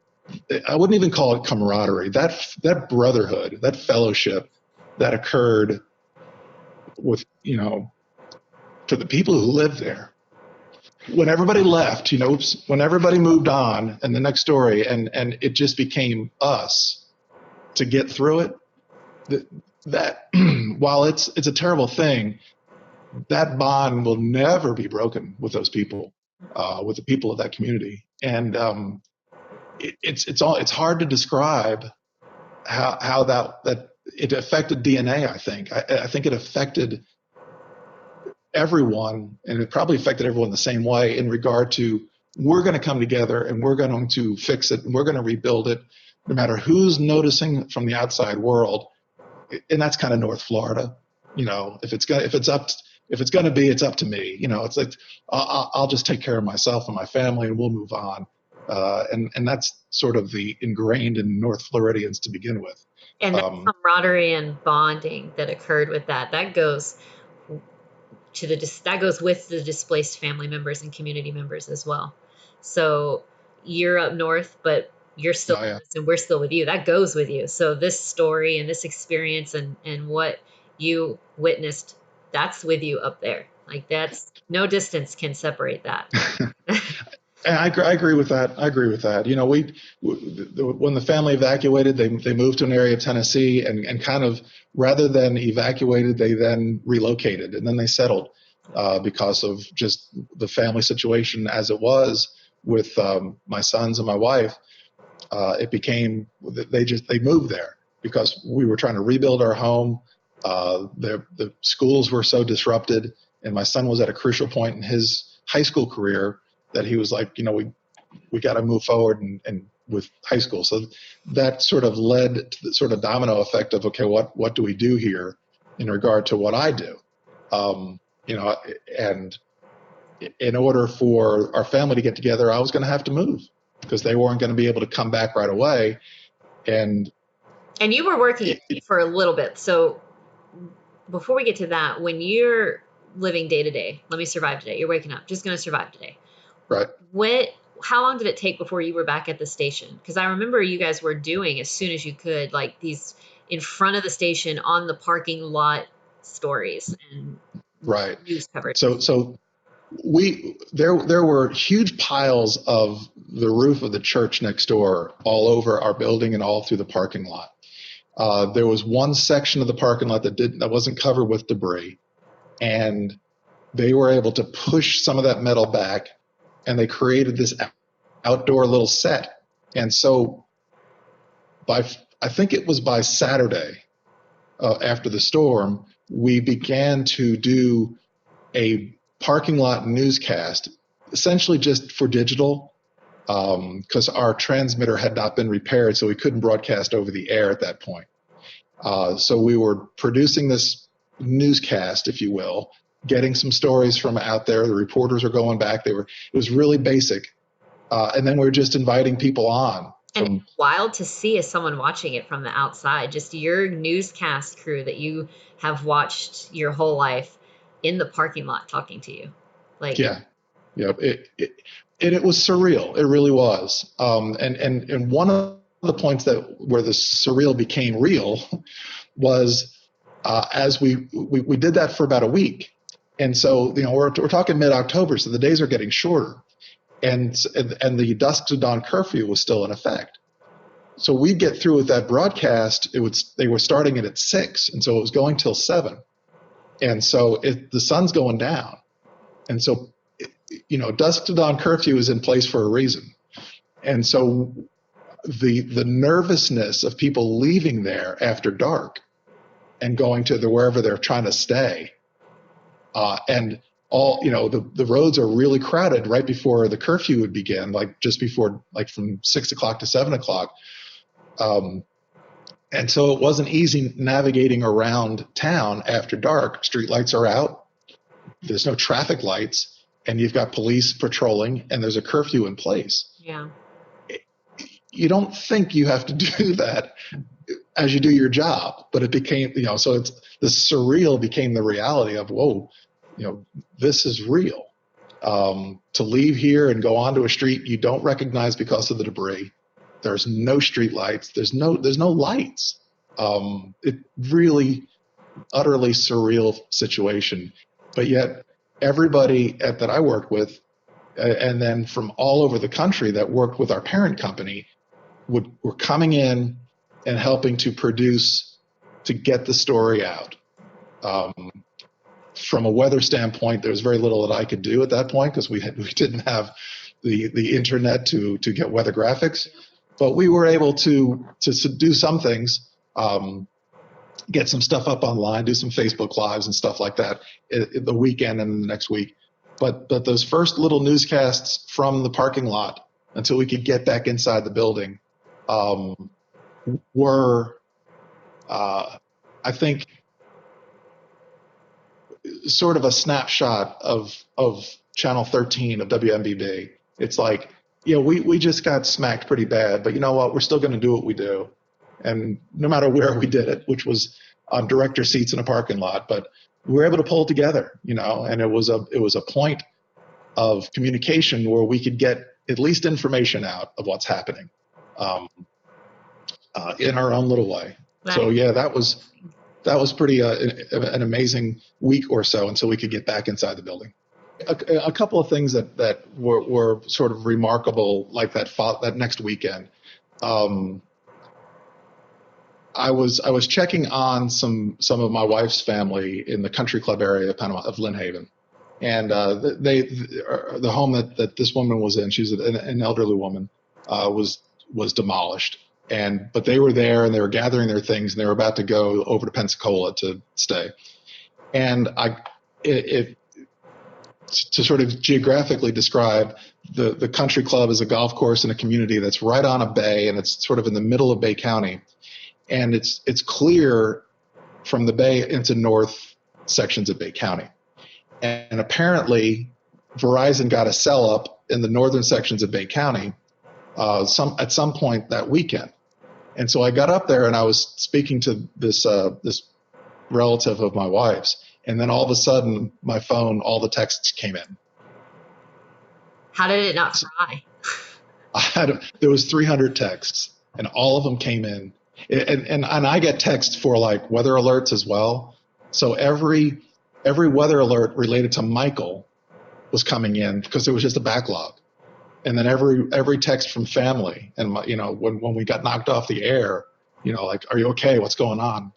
I wouldn't even call it camaraderie. That brotherhood, that fellowship that occurred with, to the people who lived there. When everybody left, when everybody moved on, and the next story, and it just became us to get through it. That while it's a terrible thing, that bond will never be broken with those people, with the people of that community. And it's hard to describe how that it affected DNA. I think it affected everyone, and it probably affected everyone the same way in regard to, we're going to come together and we're going to fix it and we're going to rebuild it, no matter who's noticing from the outside world. And that's kind of North Florida. If it's going to be, it's up to me. It's like, I'll just take care of myself and my family and we'll move on. And that's sort of the ingrained in North Floridians to begin with. And that camaraderie and bonding that occurred with that goes with the displaced family members and community members as well. So you're up north, but you're still with us and we're still with you. That goes with you. So this story and this experience and what you witnessed, that's with you up there. Like, that's, no distance can separate that. And I agree with that. When the family evacuated, they moved to an area of Tennessee, and kind of, rather than evacuated, they then relocated, and then they settled because of just the family situation as it was with my sons and my wife. It became, they moved there because we were trying to rebuild our home. The schools were so disrupted, and my son was at a crucial point in his high school career that he was like, we got to move forward and with high school. So that sort of led to the sort of domino effect of, okay, what do we do here in regard to what I do? And in order for our family to get together, I was going to have to move because they weren't going to be able to come back right away. And you were working for a little bit. So before we get to that, when you're living day to day, let me survive today. You're waking up, just going to survive today. Right. How long did it take before you were back at the station? Because I remember you guys were doing as soon as you could, like these in front of the station on the parking lot stories and right. news coverage. So there were huge piles of the roof of the church next door all over our building and all through the parking lot. There was one section of the parking lot that wasn't covered with debris, and they were able to push some of that metal back, and they created this outdoor little set. And so I think it was by Saturday after the storm, we began to do a parking lot newscast, essentially just for digital, because our transmitter had not been repaired, so we couldn't broadcast over the air at that point. So we were producing this newscast, if you will, getting some stories from out there. The reporters were going back. It was really basic. And then we were just inviting people on. And wild to see as someone watching it from the outside, just your newscast crew that you have watched your whole life in the parking lot talking to you. Yeah. It was surreal. It really was. And one of the points where the surreal became real was as we did that for about a week. And so, we're talking mid-October, so the days are getting shorter. And the dusk to dawn curfew was still in effect. So we'd get through with that broadcast. They were starting it at 6, and so it was going till 7. And so the sun's going down. And so, dusk to dawn curfew is in place for a reason. And so the nervousness of people leaving there after dark and going to wherever they're trying to stay, and all, the roads are really crowded right before the curfew would begin, like just before, like from 6 o'clock to 7 o'clock. And so it wasn't easy navigating around town after dark. Street lights are out. There's no traffic lights, and you've got police patrolling, and there's a curfew in place. Yeah. You don't think you have to do that as you do your job, but it became, so the surreal became the reality of, whoa, this is real. To leave here and go onto a street you don't recognize because of the debris. There's no street lights. There's no lights. It really, utterly surreal situation. But yet everybody that I worked with, and then from all over the country that worked with our parent company, were coming in and helping to produce, to get the story out. From a weather standpoint, there was very little that I could do at that point because we didn't have the internet to get weather graphics. But we were able to do some things, get some stuff up online, do some Facebook Lives and stuff like that the weekend and the next week. But those first little newscasts from the parking lot until we could get back inside the building were, I think, sort of a snapshot of Channel 13 of WMBB. It's like, we just got smacked pretty bad, but you know what? We're still going to do what we do. And no matter where we did it, which was on director seats in a parking lot, but we were able to pull it together, and it was a point of communication where we could get at least information out of what's happening in our own little way. Right. So yeah, that was pretty an amazing week or so until we could get back inside the building. A couple of things that were sort of remarkable, like that next weekend. I was checking on some of my wife's family in the country club area of Panama, of Lynn Haven, and the home that this woman was in, she's an elderly woman, was demolished, but they were there and they were gathering their things and they were about to go over to Pensacola to stay. And to sort of geographically describe, the country club is a golf course in a community that's right on a bay, and it's sort of in the middle of Bay County, and it's clear from the bay into north sections of Bay County. And apparently Verizon got a sell up in the northern sections of Bay County at some point that weekend. And so I got up there and I was speaking to this relative of my wife's, and then all of a sudden my phone, all the texts came in. How did it not fry? There was 300 texts, and all of them came in. And I get texts for like weather alerts as well. So every weather alert related to Michael was coming in because there was just a backlog. And then every text from family, and when we got knocked off the air, like, are you okay? What's going on?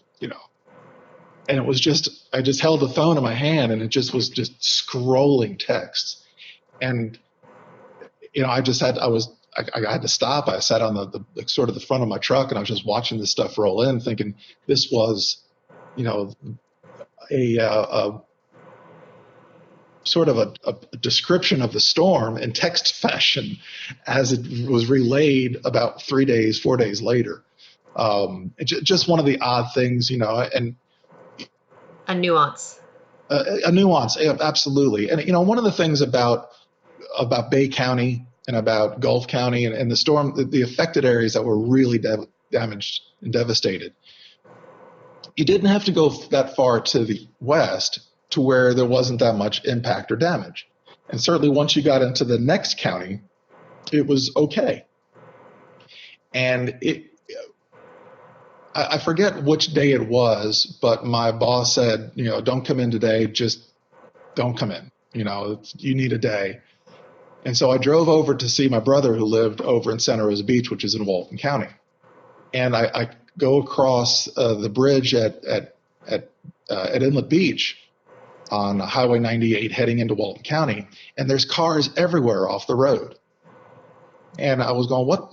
And it was just, I just held the phone in my hand and it just was just scrolling texts. And I had to stop. I sat on the sort of the front of my truck and I was just watching this stuff roll in, thinking this was, a sort of a description of the storm in text fashion as it was relayed about 4 days later. Just one of the odd things, and a nuance. A nuance, absolutely. And one of the things about Bay County and about Gulf County and the storm, the affected areas that were really damaged and devastated, you didn't have to go that far to the west to where there wasn't that much impact or damage. And certainly once you got into the next county, it was okay. And I forget which day it was, but my boss said, don't come in today, just don't come in. You need a day. And so I drove over to see my brother who lived over in Santa Rosa Beach, which is in Walton County. And I go across the bridge at Inlet Beach on Highway 98 heading into Walton County, and there's cars everywhere off the road. And I was going, what?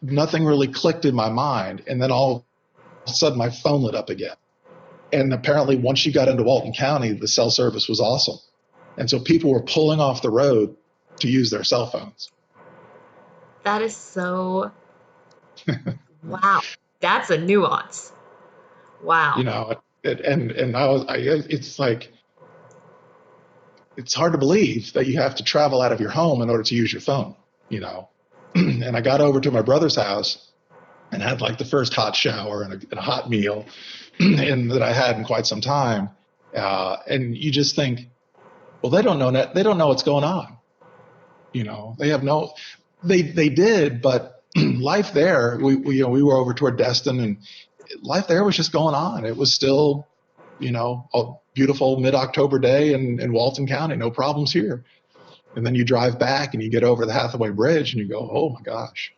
Nothing really clicked in my mind. And then all of a sudden my phone lit up again. And apparently once you got into Walton County, the cell service was awesome. And so people were pulling off the road to use their cell phones. That is so, wow. That's a nuance. Wow. It's like, it's hard to believe that you have to travel out of your home in order to use your phone, And I got over to my brother's house and had like the first hot shower and a hot meal and that I had in quite some time. And you just think, well, they don't know what's going on. They have they did, but life there, we were over toward Destin, and life there was just going on. It was still, a beautiful mid-October day in Walton County, no problems here. And then you drive back and you get over the Hathaway Bridge and you go, oh my gosh,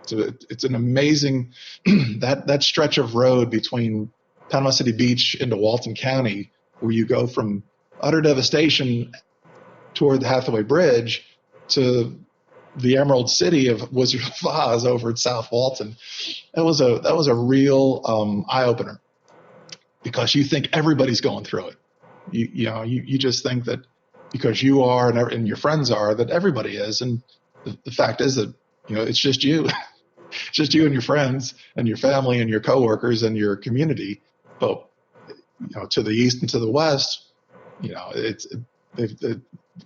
so it's an amazing, that stretch of road between Panama City Beach into Walton County, where you go from utter devastation toward the Hathaway Bridge to the Emerald City of Wizard of Oz over at South Walton. That was a real eye opener, because you think everybody's going through it. You just think that because you are and your friends are, that everybody is, and the fact is that it's just you. It's just you and your friends and your family and your coworkers and your community. But to the east and to the west,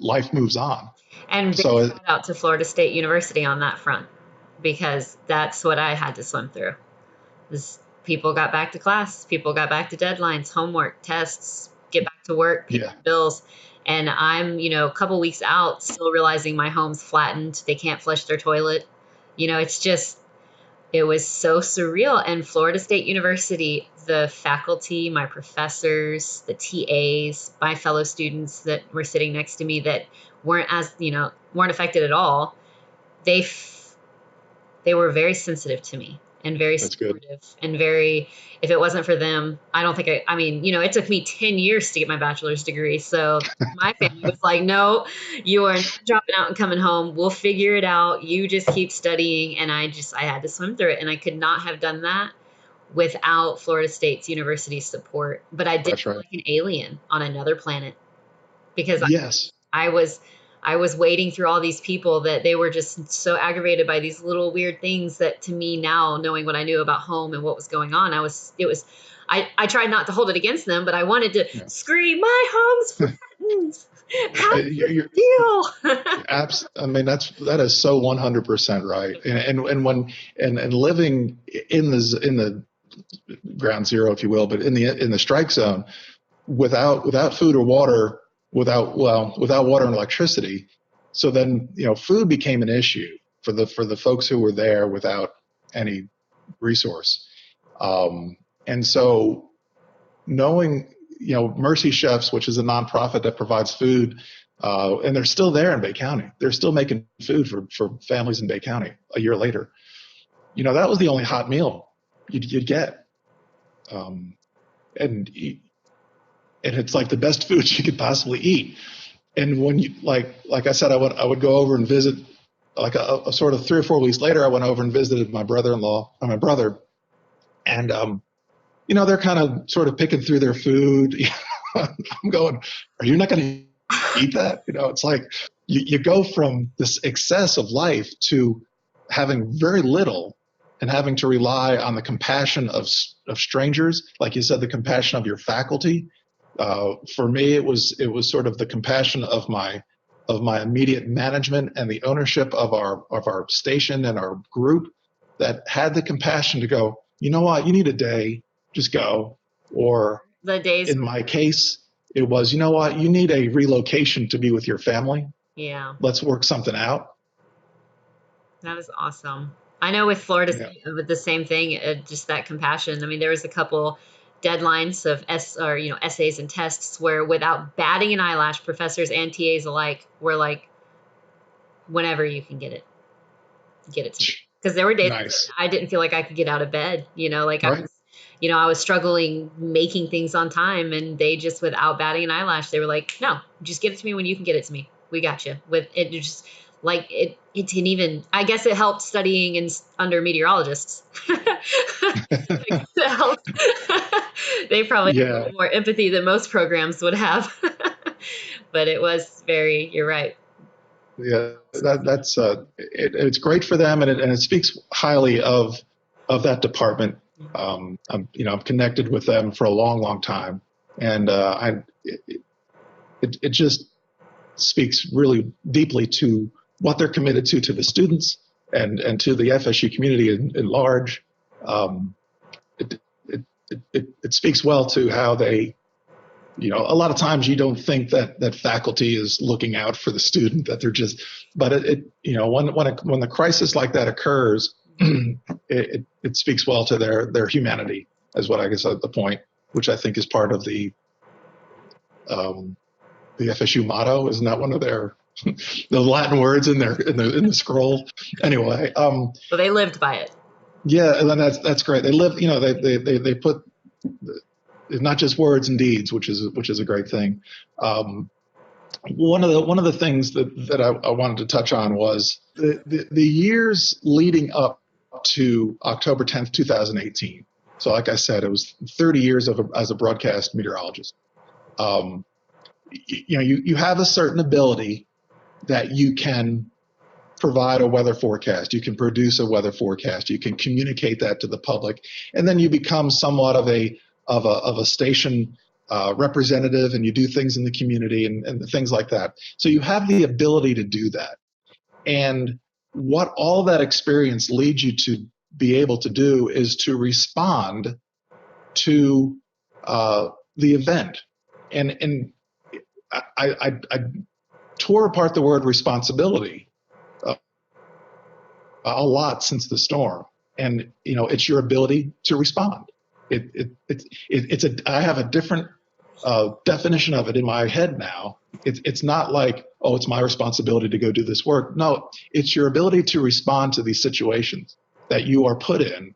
life moves on. And so, shout out to Florida State University on that front, because that's what I had to swim through. People got back to class, people got back to deadlines, homework, tests, get back to work, pay bills. And I'm, a couple weeks out, still realizing my home's flattened. They can't flush their toilet. It was so surreal. And Florida State University, the faculty, my professors, the TAs, my fellow students that were sitting next to me that weren't affected at all, they were very sensitive to me. and very That's good. supportive and very, if it wasn't for them, I don't think I mean, it took me 10 years to get my bachelor's degree. So my family was like, no, you are not dropping out and coming home. We'll figure it out. You just keep studying. And I had to swim through it. And I could not have done that without Florida State's university support. But I did That's feel right. like an alien on another planet because Yes. I was I was wading through all these people that they were just so aggravated by these little weird things that to me now, knowing what I knew about home and what was going on, I tried not to hold it against them, but I wanted to Yeah. scream, my home's threatened. How does You're, it feel? I mean, that is so 100% right. And living in the ground zero, if you will, but in the strike zone, without food or water, without water and electricity. So then, food became an issue for the folks who were there without any resource. And so knowing, Mercy Chefs, which is a nonprofit that provides food, and they're still there in Bay County. They're still making food for families in Bay County a year later. That was the only hot meal you'd get. Um, and it's like the best food you could possibly eat. And when you like I said, I would go over and visit. Like a sort of 3 or 4 weeks later, I went over and visited my brother-in-law and my brother, and they're kind of sort of picking through their food. I'm going, are you not going to eat that? It's like you go from this excess of life to having very little and having to rely on the compassion of strangers, like you said, the compassion of your faculty. For me, it was sort of the compassion of my immediate management and the ownership of our station and our group that had the compassion to go, you know what, you need a day, just go. Or The days, in my case, it was, you know what, you need a relocation to be with your family. yeah, Let's work something out. that is awesome. I know with Florida Yeah. State, with the same thing, just that compassion. I mean, there was a couple deadlines of essays and tests where, without batting an eyelash, professors and TAs alike were like, "Whenever you can get it to me." Because there were days Nice. I didn't feel like I could get out of bed. Like Right. I was struggling making things on time, and they just, without batting an eyelash, they were like, "No, just get it to me when you can get it to me. We got you." With it, just like it didn't even. I guess it helped studying under meteorologists. It helped. They probably have a Yeah. little more empathy than most programs would have. But it was very. You're right. Yeah. It's great for them, and it speaks highly of that department. I'm connected with them for a long, long time, and it just speaks really deeply to what they're committed to the students and to the FSU community in large. Um, it, it speaks well to how they, a lot of times you don't think that faculty is looking out for the student, that they're just, but when the crisis like that occurs, it speaks well to their humanity, is what I guess the point, which I think is part of the FSU motto. Isn't that one of their the Latin words in the scroll? Anyway, So they lived by it. yeah, and then that's great. They live, they put not just words and deeds, which is a great thing. One of the things that I wanted to touch on was the years leading up to October 10th, 2018. So, like I said, it was 30 years as a broadcast meteorologist. You have a certain ability that you can provide a weather forecast. You can produce a weather forecast. You can communicate that to the public, and then you become somewhat of a station representative, and you do things in the community and things like that. So you have the ability to do that. And what all that experience leads you to be able to do is to respond to the event. And I tore apart the word responsibility a lot since the storm, and it's your ability to respond. I have a different definition of it in my head now. It's not like, oh, it's my responsibility to go do this work. No, it's your ability to respond to these situations that you are put in,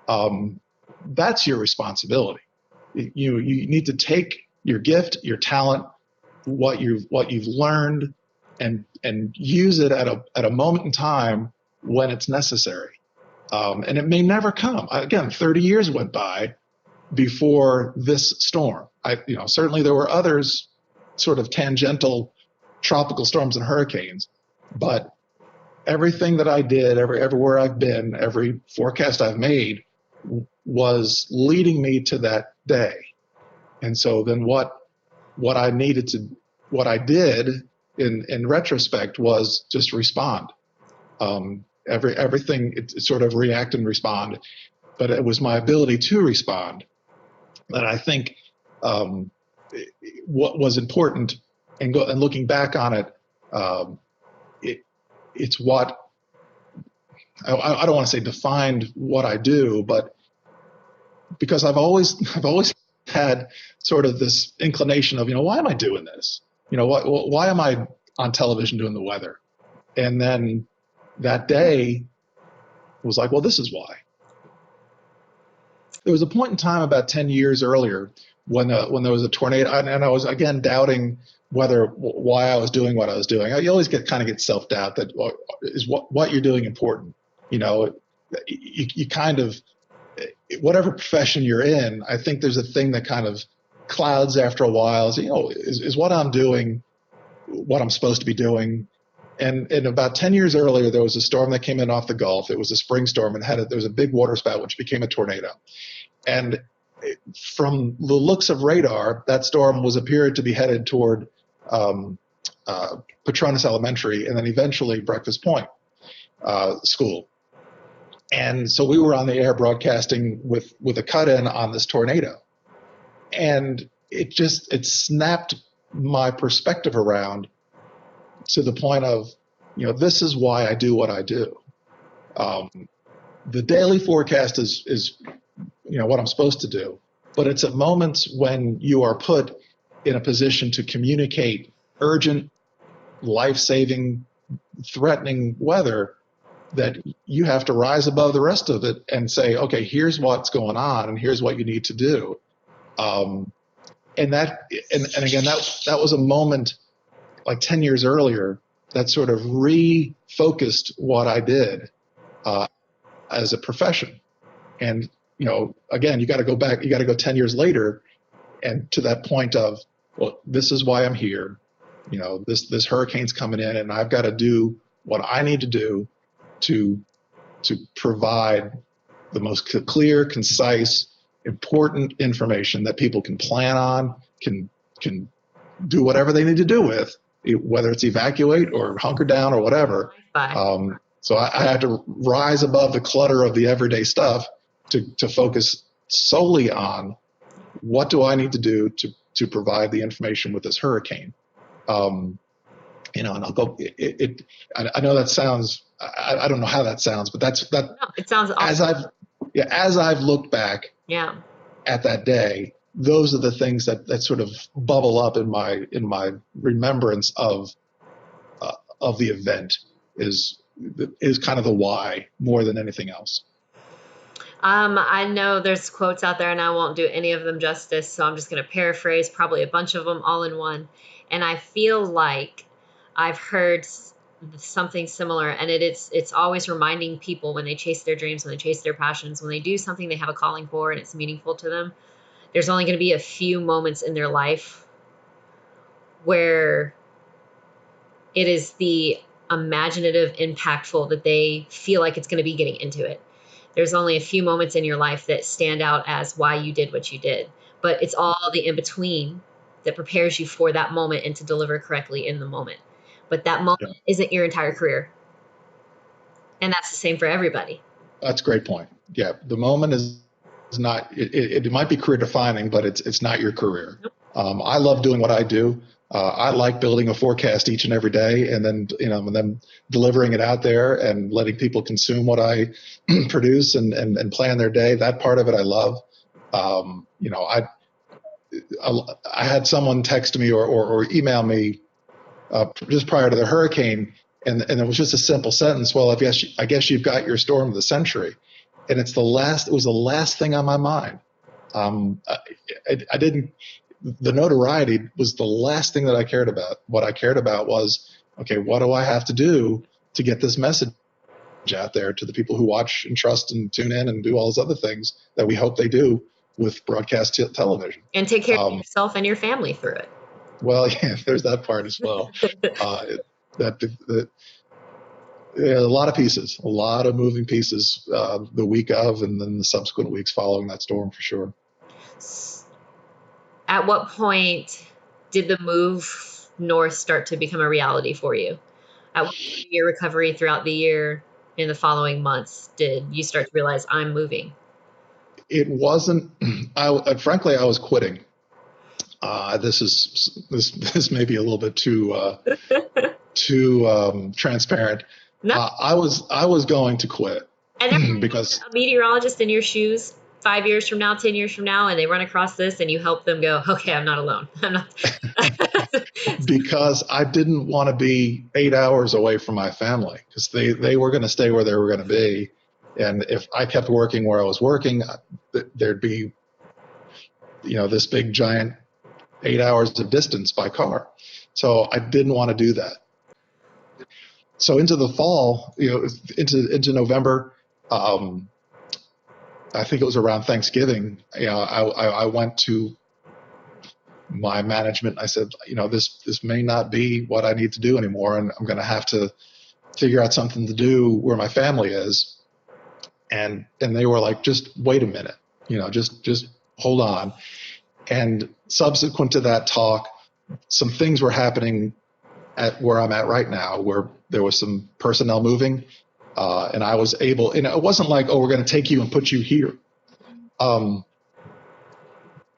that's your responsibility. You need to take your gift, your talent, what you've learned, and use it at a moment in time when it's necessary. And it may never come. Again, 30 years went by before this storm. Certainly there were others, sort of tangential tropical storms and hurricanes, but everything that I did, everywhere I've been, every forecast I've made was leading me to that day. And so then what I did in retrospect was just respond. Everything, it sort of react and respond, but it was my ability to respond that I think what was important, and looking back on it, it's what I don't want to say defined what I do, but because I've always had sort of this inclination of, why am I doing this? Why am I on television doing the weather? And then that day was like, well, this is why. There was a point in time about 10 years earlier when there was a tornado, and I was again doubting why I was doing what I was doing. You always get self-doubt that, well, is what you're doing important? You kind of, whatever profession you're in, I think there's a thing that kind of clouds after a while. So, is what I'm doing what I'm supposed to be doing? And about 10 years earlier, there was a storm that came in off the Gulf. It was a spring storm, and there was a big water spout, which became a tornado. And from the looks of radar, that storm appeared to be headed toward Petronas Elementary, and then eventually Breakfast Point School. And so we were on the air broadcasting with a cut-in on this tornado. And it snapped my perspective around to the point of, this is why I do what I do. The daily forecast is what I'm supposed to do, but it's at moments when you are put in a position to communicate urgent, life-saving, threatening weather that you have to rise above the rest of it and say, okay, here's what's going on and here's what you need to do. And again, that was a moment like 10 years earlier that sort of refocused what I did as a profession. And, again, you got to go back, you got to go 10 years later and to that point of, well, this is why I'm here. This hurricane's coming in and I've got to do what I need to do to provide the most clear, concise, important information that people can plan on, can do whatever they need to do with, whether it's evacuate or hunker down or whatever. So I had to rise above the clutter of the everyday stuff to focus solely on what do I need to do to provide the information with this hurricane. And I'll go. I know that sounds. I don't know how that sounds, but that. No, it sounds awesome. As I've looked back. Yeah. At that day, those are the things that sort of bubble up in my remembrance of the event is kind of the why more than anything else. I know there's quotes out there and I won't do any of them justice, so I'm just going to paraphrase probably a bunch of them all in one. And I feel like I've heard something similar, and it's always reminding people when they chase their dreams, when they chase their passions, when they do something they have a calling for and it's meaningful to them, there's only going to be a few moments in their life where it is the imaginative, impactful that they feel like it's going to be getting into it. There's only a few moments in your life that stand out as why you did what you did, but it's all the in-between that prepares you for that moment and to deliver correctly in the moment. But that moment isn't your entire career. And that's the same for everybody. That's a great point. Yeah, the moment is not, it might be career defining, but it's not your career. Nope. I love doing what I do. I like building a forecast each and every day and then delivering it out there and letting people consume what I produce and plan their day. That part of it I love. I had someone text me or email me just prior to the hurricane, and it was just a simple sentence. Well, I guess you've got your storm of the century, and it was the last thing on my mind. I didn't, the notoriety was the last thing that I cared about. What I cared about was, okay, what do I have to do to get this message out there to the people who watch and trust and tune in and do all those other things that we hope they do with broadcast television. And take care of yourself and your family through it. Well, yeah, there's that part as well. A lot of pieces, a lot of moving pieces the week of, and then the subsequent weeks following that storm for sure. At what point did the move north start to become a reality for you? At what point in your recovery throughout the year, in the following months, did you start to realize I'm moving? It wasn't. Frankly, I was quitting. This may be a little bit too transparent. No. I was going to quit. And because a meteorologist in your shoes 5 years from now, 10 years from now, and they run across this and you help them go, okay, I'm not alone. I'm not. Because I didn't want to be 8 hours away from my family, because they were going to stay where they were going to be. And if I kept working where I was working, there'd be, this big giant 8 hours of distance by car. So I didn't want to do that. So into the fall, into November, I think it was around Thanksgiving, I went to my management. I said, this may not be what I need to do anymore, and I'm going to have to figure out something to do where my family is. And they were like, just wait a minute, just hold on. And subsequent to that talk, some things were happening at where I'm at right now, where there was some personnel moving, and I was able, and it wasn't like, oh, we're going to take you and put you here. I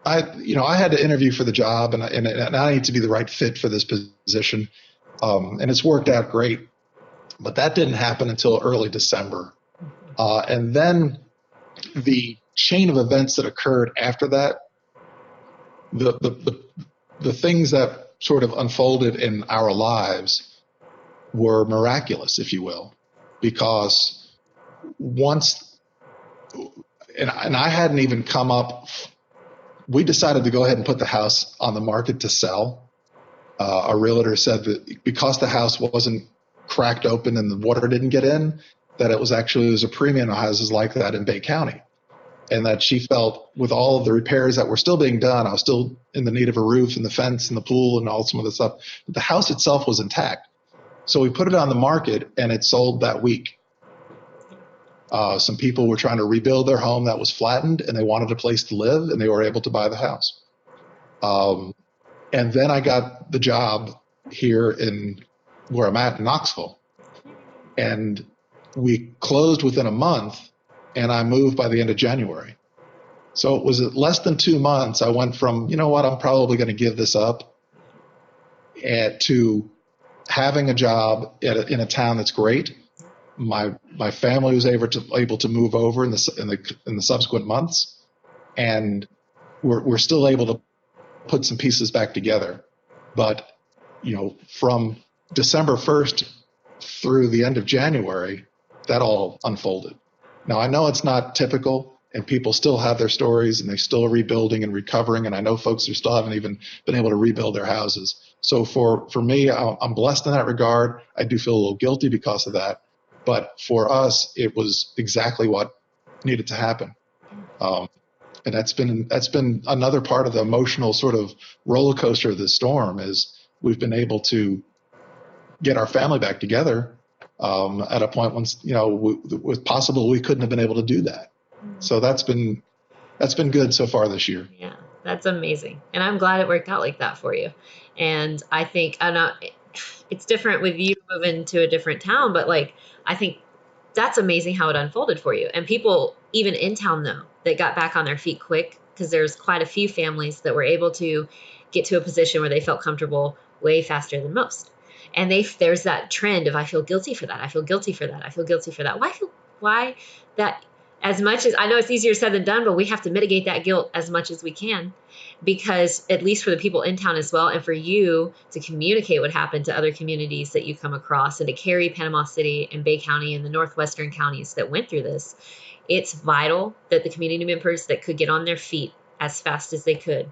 had to interview for the job, and I need to be the right fit for this position. And it's worked out great, but that didn't happen until early December. And then the chain of events that occurred after that, the things that sort of unfolded in our lives were miraculous, if you will, because once, and I hadn't even come up, we decided to go ahead and put the house on the market to sell. Our realtor said that because the house wasn't cracked open and the water didn't get in, that it was a premium on houses like that in Bay County. And that she felt with all of the repairs that were still being done, I was still in the need of a roof and the fence and the pool and all some of the stuff, but the house itself was intact. So we put it on the market and it sold that week. Some people were trying to rebuild their home that was flattened and they wanted a place to live, and they were able to buy the house. And then I got the job here in where I'm at in Knoxville, and we closed within a month, and I moved by the end of January. So it was less than 2 months. I went from, I'm probably going to give this up, to having a job in a town that's great. My family was able to move over in the subsequent months, and we're still able to put some pieces back together. But from December 1st through the end of January, that all unfolded. Now I know it's not typical, and people still have their stories, and they're still rebuilding and recovering. And I know folks who still haven't even been able to rebuild their houses. So for me, I'm blessed in that regard. I do feel a little guilty because of that. But for us, it was exactly what needed to happen. And that's been another part of the emotional sort of roller coaster of this storm, is we've been able to get our family back together at a point when, it was possible we couldn't have been able to do that. So that's been good so far this year. Yeah, that's amazing. And I'm glad it worked out like that for you. And I think, it's different with you moving to a different town, but I think that's amazing how it unfolded for you. And people even in town though, that got back on their feet quick, because there's quite a few families that were able to get to a position where they felt comfortable way faster than most. And there's that trend of, I feel guilty for that. I feel guilty for that. I feel guilty for that. Why that, as much as I know it's easier said than done, but we have to mitigate that guilt as much as we can, because at least for the people in town as well, and for you to communicate what happened to other communities that you come across, and to carry Panama City and Bay County and the northwestern counties that went through this, It's vital that the community members that could get on their feet as fast as they could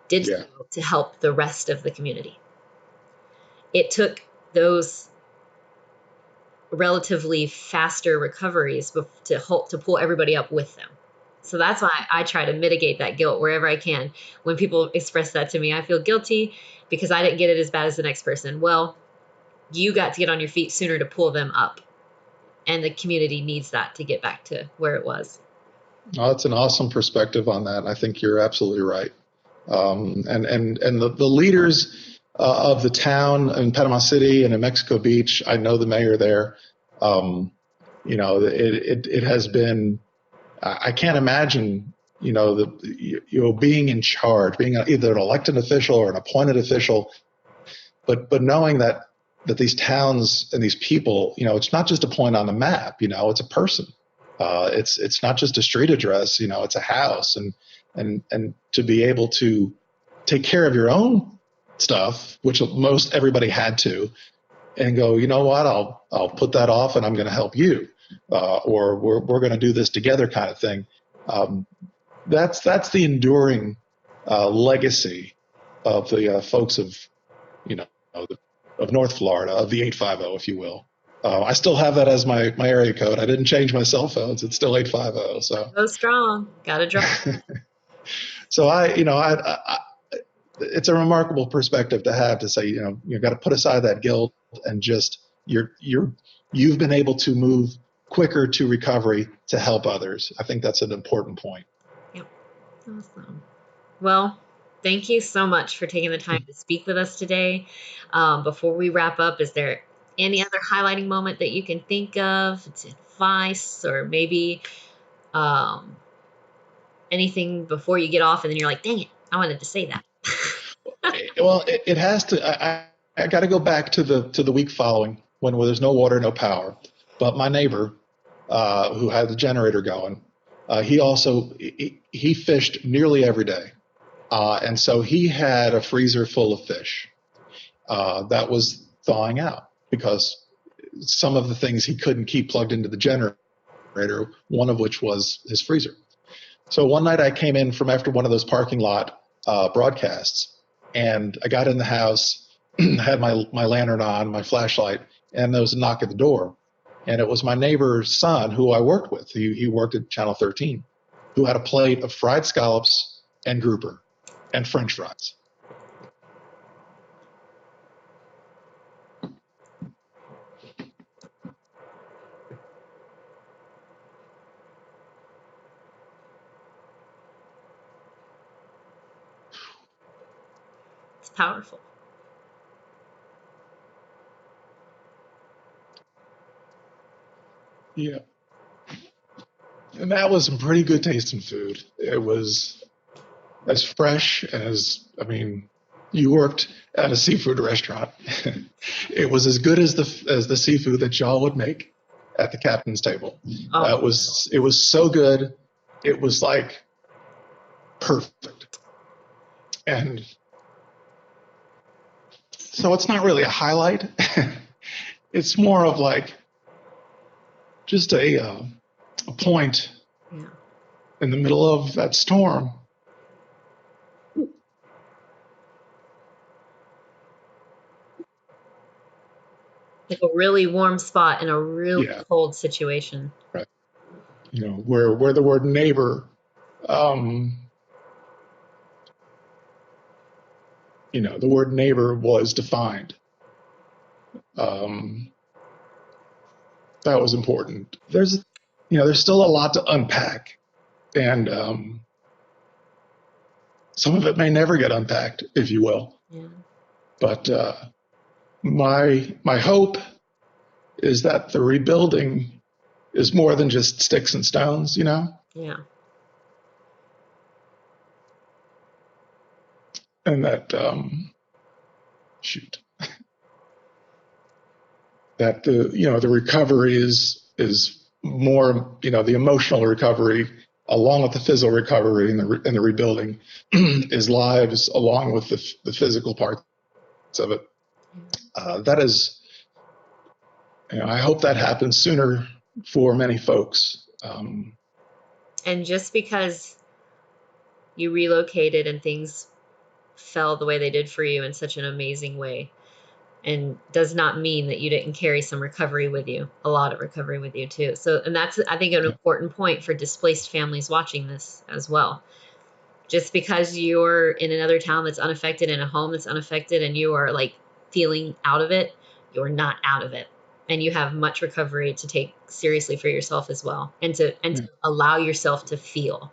did Yeah. so to help the rest of the community. It took those relatively faster recoveries to pull everybody up with them. So that's why I try to mitigate that guilt wherever I can. When people express that to me, I feel guilty because I didn't get it as bad as the next person. Well, you got to get on your feet sooner to pull them up. And the community needs that to get back to where it was. Oh, that's an awesome perspective on that. I think you're absolutely right. And the leaders of the town in Panama City and in Mexico Beach, I know the mayor there. It has been. I can't imagine, being in charge, being either an elected official or an appointed official, but knowing that these towns and these people, it's not just a point on the map. It's a person. It's not just a street address. It's a house, and to be able to take care of your own stuff, which most everybody had to, and go, you know what, I'll put that off, and I'm going to help you, or we're going to do this together, kind of thing. That's the enduring legacy of the folks of of North Florida, of the 850, if you will. I still have that as my area code. I didn't change my cell phones. It's still 850. So Go strong. Gotta drop. so it's a remarkable perspective to have, to say, you've got to put aside that guilt and just you've been able to move quicker to recovery to help others. I think that's an important point. Yep. Awesome. Well, thank you so much for taking the time to speak with us today. Before we wrap up, is there any other highlighting moment that you can think of? It's advice, or maybe anything before you get off and then you're like, dang it, I wanted to say that. Well, it has to. I got to go back to the week following when there's no water, no power. But my neighbor, who had the generator going, he fished nearly every day, and so he had a freezer full of fish that was thawing out because some of the things he couldn't keep plugged into the generator, one of which was his freezer. So one night I came in from after one of those parking lot broadcasts, and I got in the house, had my lantern on, my flashlight, and there was a knock at the door. And it was my neighbor's son, who I worked with. He worked at Channel 13, who had a plate of fried scallops and grouper and French fries. It's powerful. Yeah. And that was some pretty good tasting food. It was as fresh as, you worked at a seafood restaurant. It was as good as the seafood that y'all would make at the captain's table. Oh. It was so good. It was like perfect. And so it's not really a highlight. It's more of like just a point in the middle of that storm. Like a really warm spot in a really cold situation. Right. Where the word neighbor, the word neighbor was defined. That was important. There's still a lot to unpack, and some of it may never get unpacked, if you will. Yeah. But my hope is that the rebuilding is more than just sticks and stones, Yeah. And that that the recovery is more, the emotional recovery along with the physical recovery and the rebuilding is lives along with the physical parts of it. That is, I hope that happens sooner for many folks. Um, And just because you relocated and things fell the way they did for you in such an amazing way, and does not mean that you didn't carry some recovery with you, a lot of recovery with you too. So, and that's, I think, an yeah, important point for displaced families watching this as well. Just because you're in another town that's unaffected, in a home that's unaffected, and you are like feeling out of it, you're not out of it. And you have much recovery to take seriously for yourself as well, and to yeah. allow yourself to feel.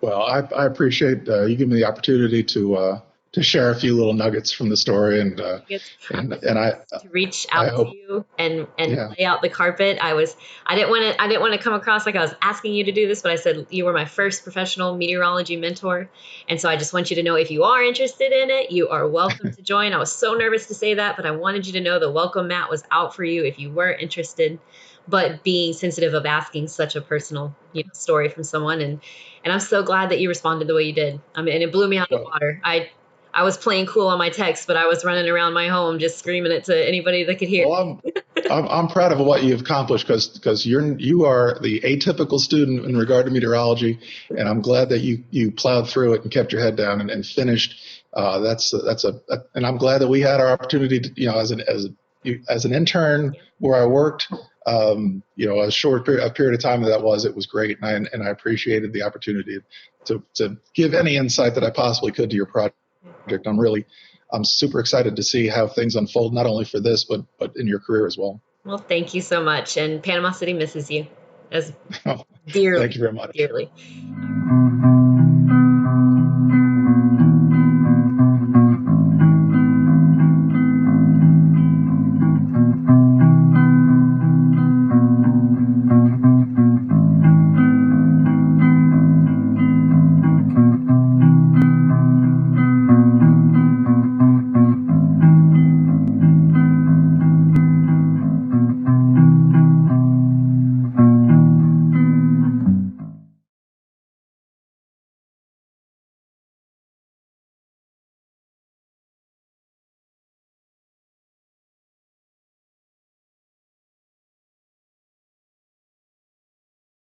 Well, I appreciate you giving me the opportunity to share a few little nuggets from the story, I was and blessed to reach I out to hope, you and yeah. lay out the carpet. I didn't want to come across like I was asking you to do this, but I said you were my first professional meteorology mentor, and so I just want you to know, if you are interested in it, you are welcome to join. I was so nervous to say that, but I wanted you to know the welcome mat was out for you if you were interested. But being sensitive of asking such a personal, story from someone, and I'm so glad that you responded the way you did. I mean, and it blew me out of the Well, water. I was playing cool on my text, but I was running around my home just screaming it to anybody that could hear. well, I'm proud of what you've accomplished because you are the atypical student in regard to meteorology, and I'm glad that you plowed through it and kept your head down and finished. And I'm glad that we had our opportunity to, as an intern where I worked. A short period of time that was, it was great, and I appreciated the opportunity to give any insight that I possibly could to your project. I'm super excited to see how things unfold, not only for this, but in your career as well. Well, thank you so much. And Panama City misses you as Thank dearly, you very much. dearly.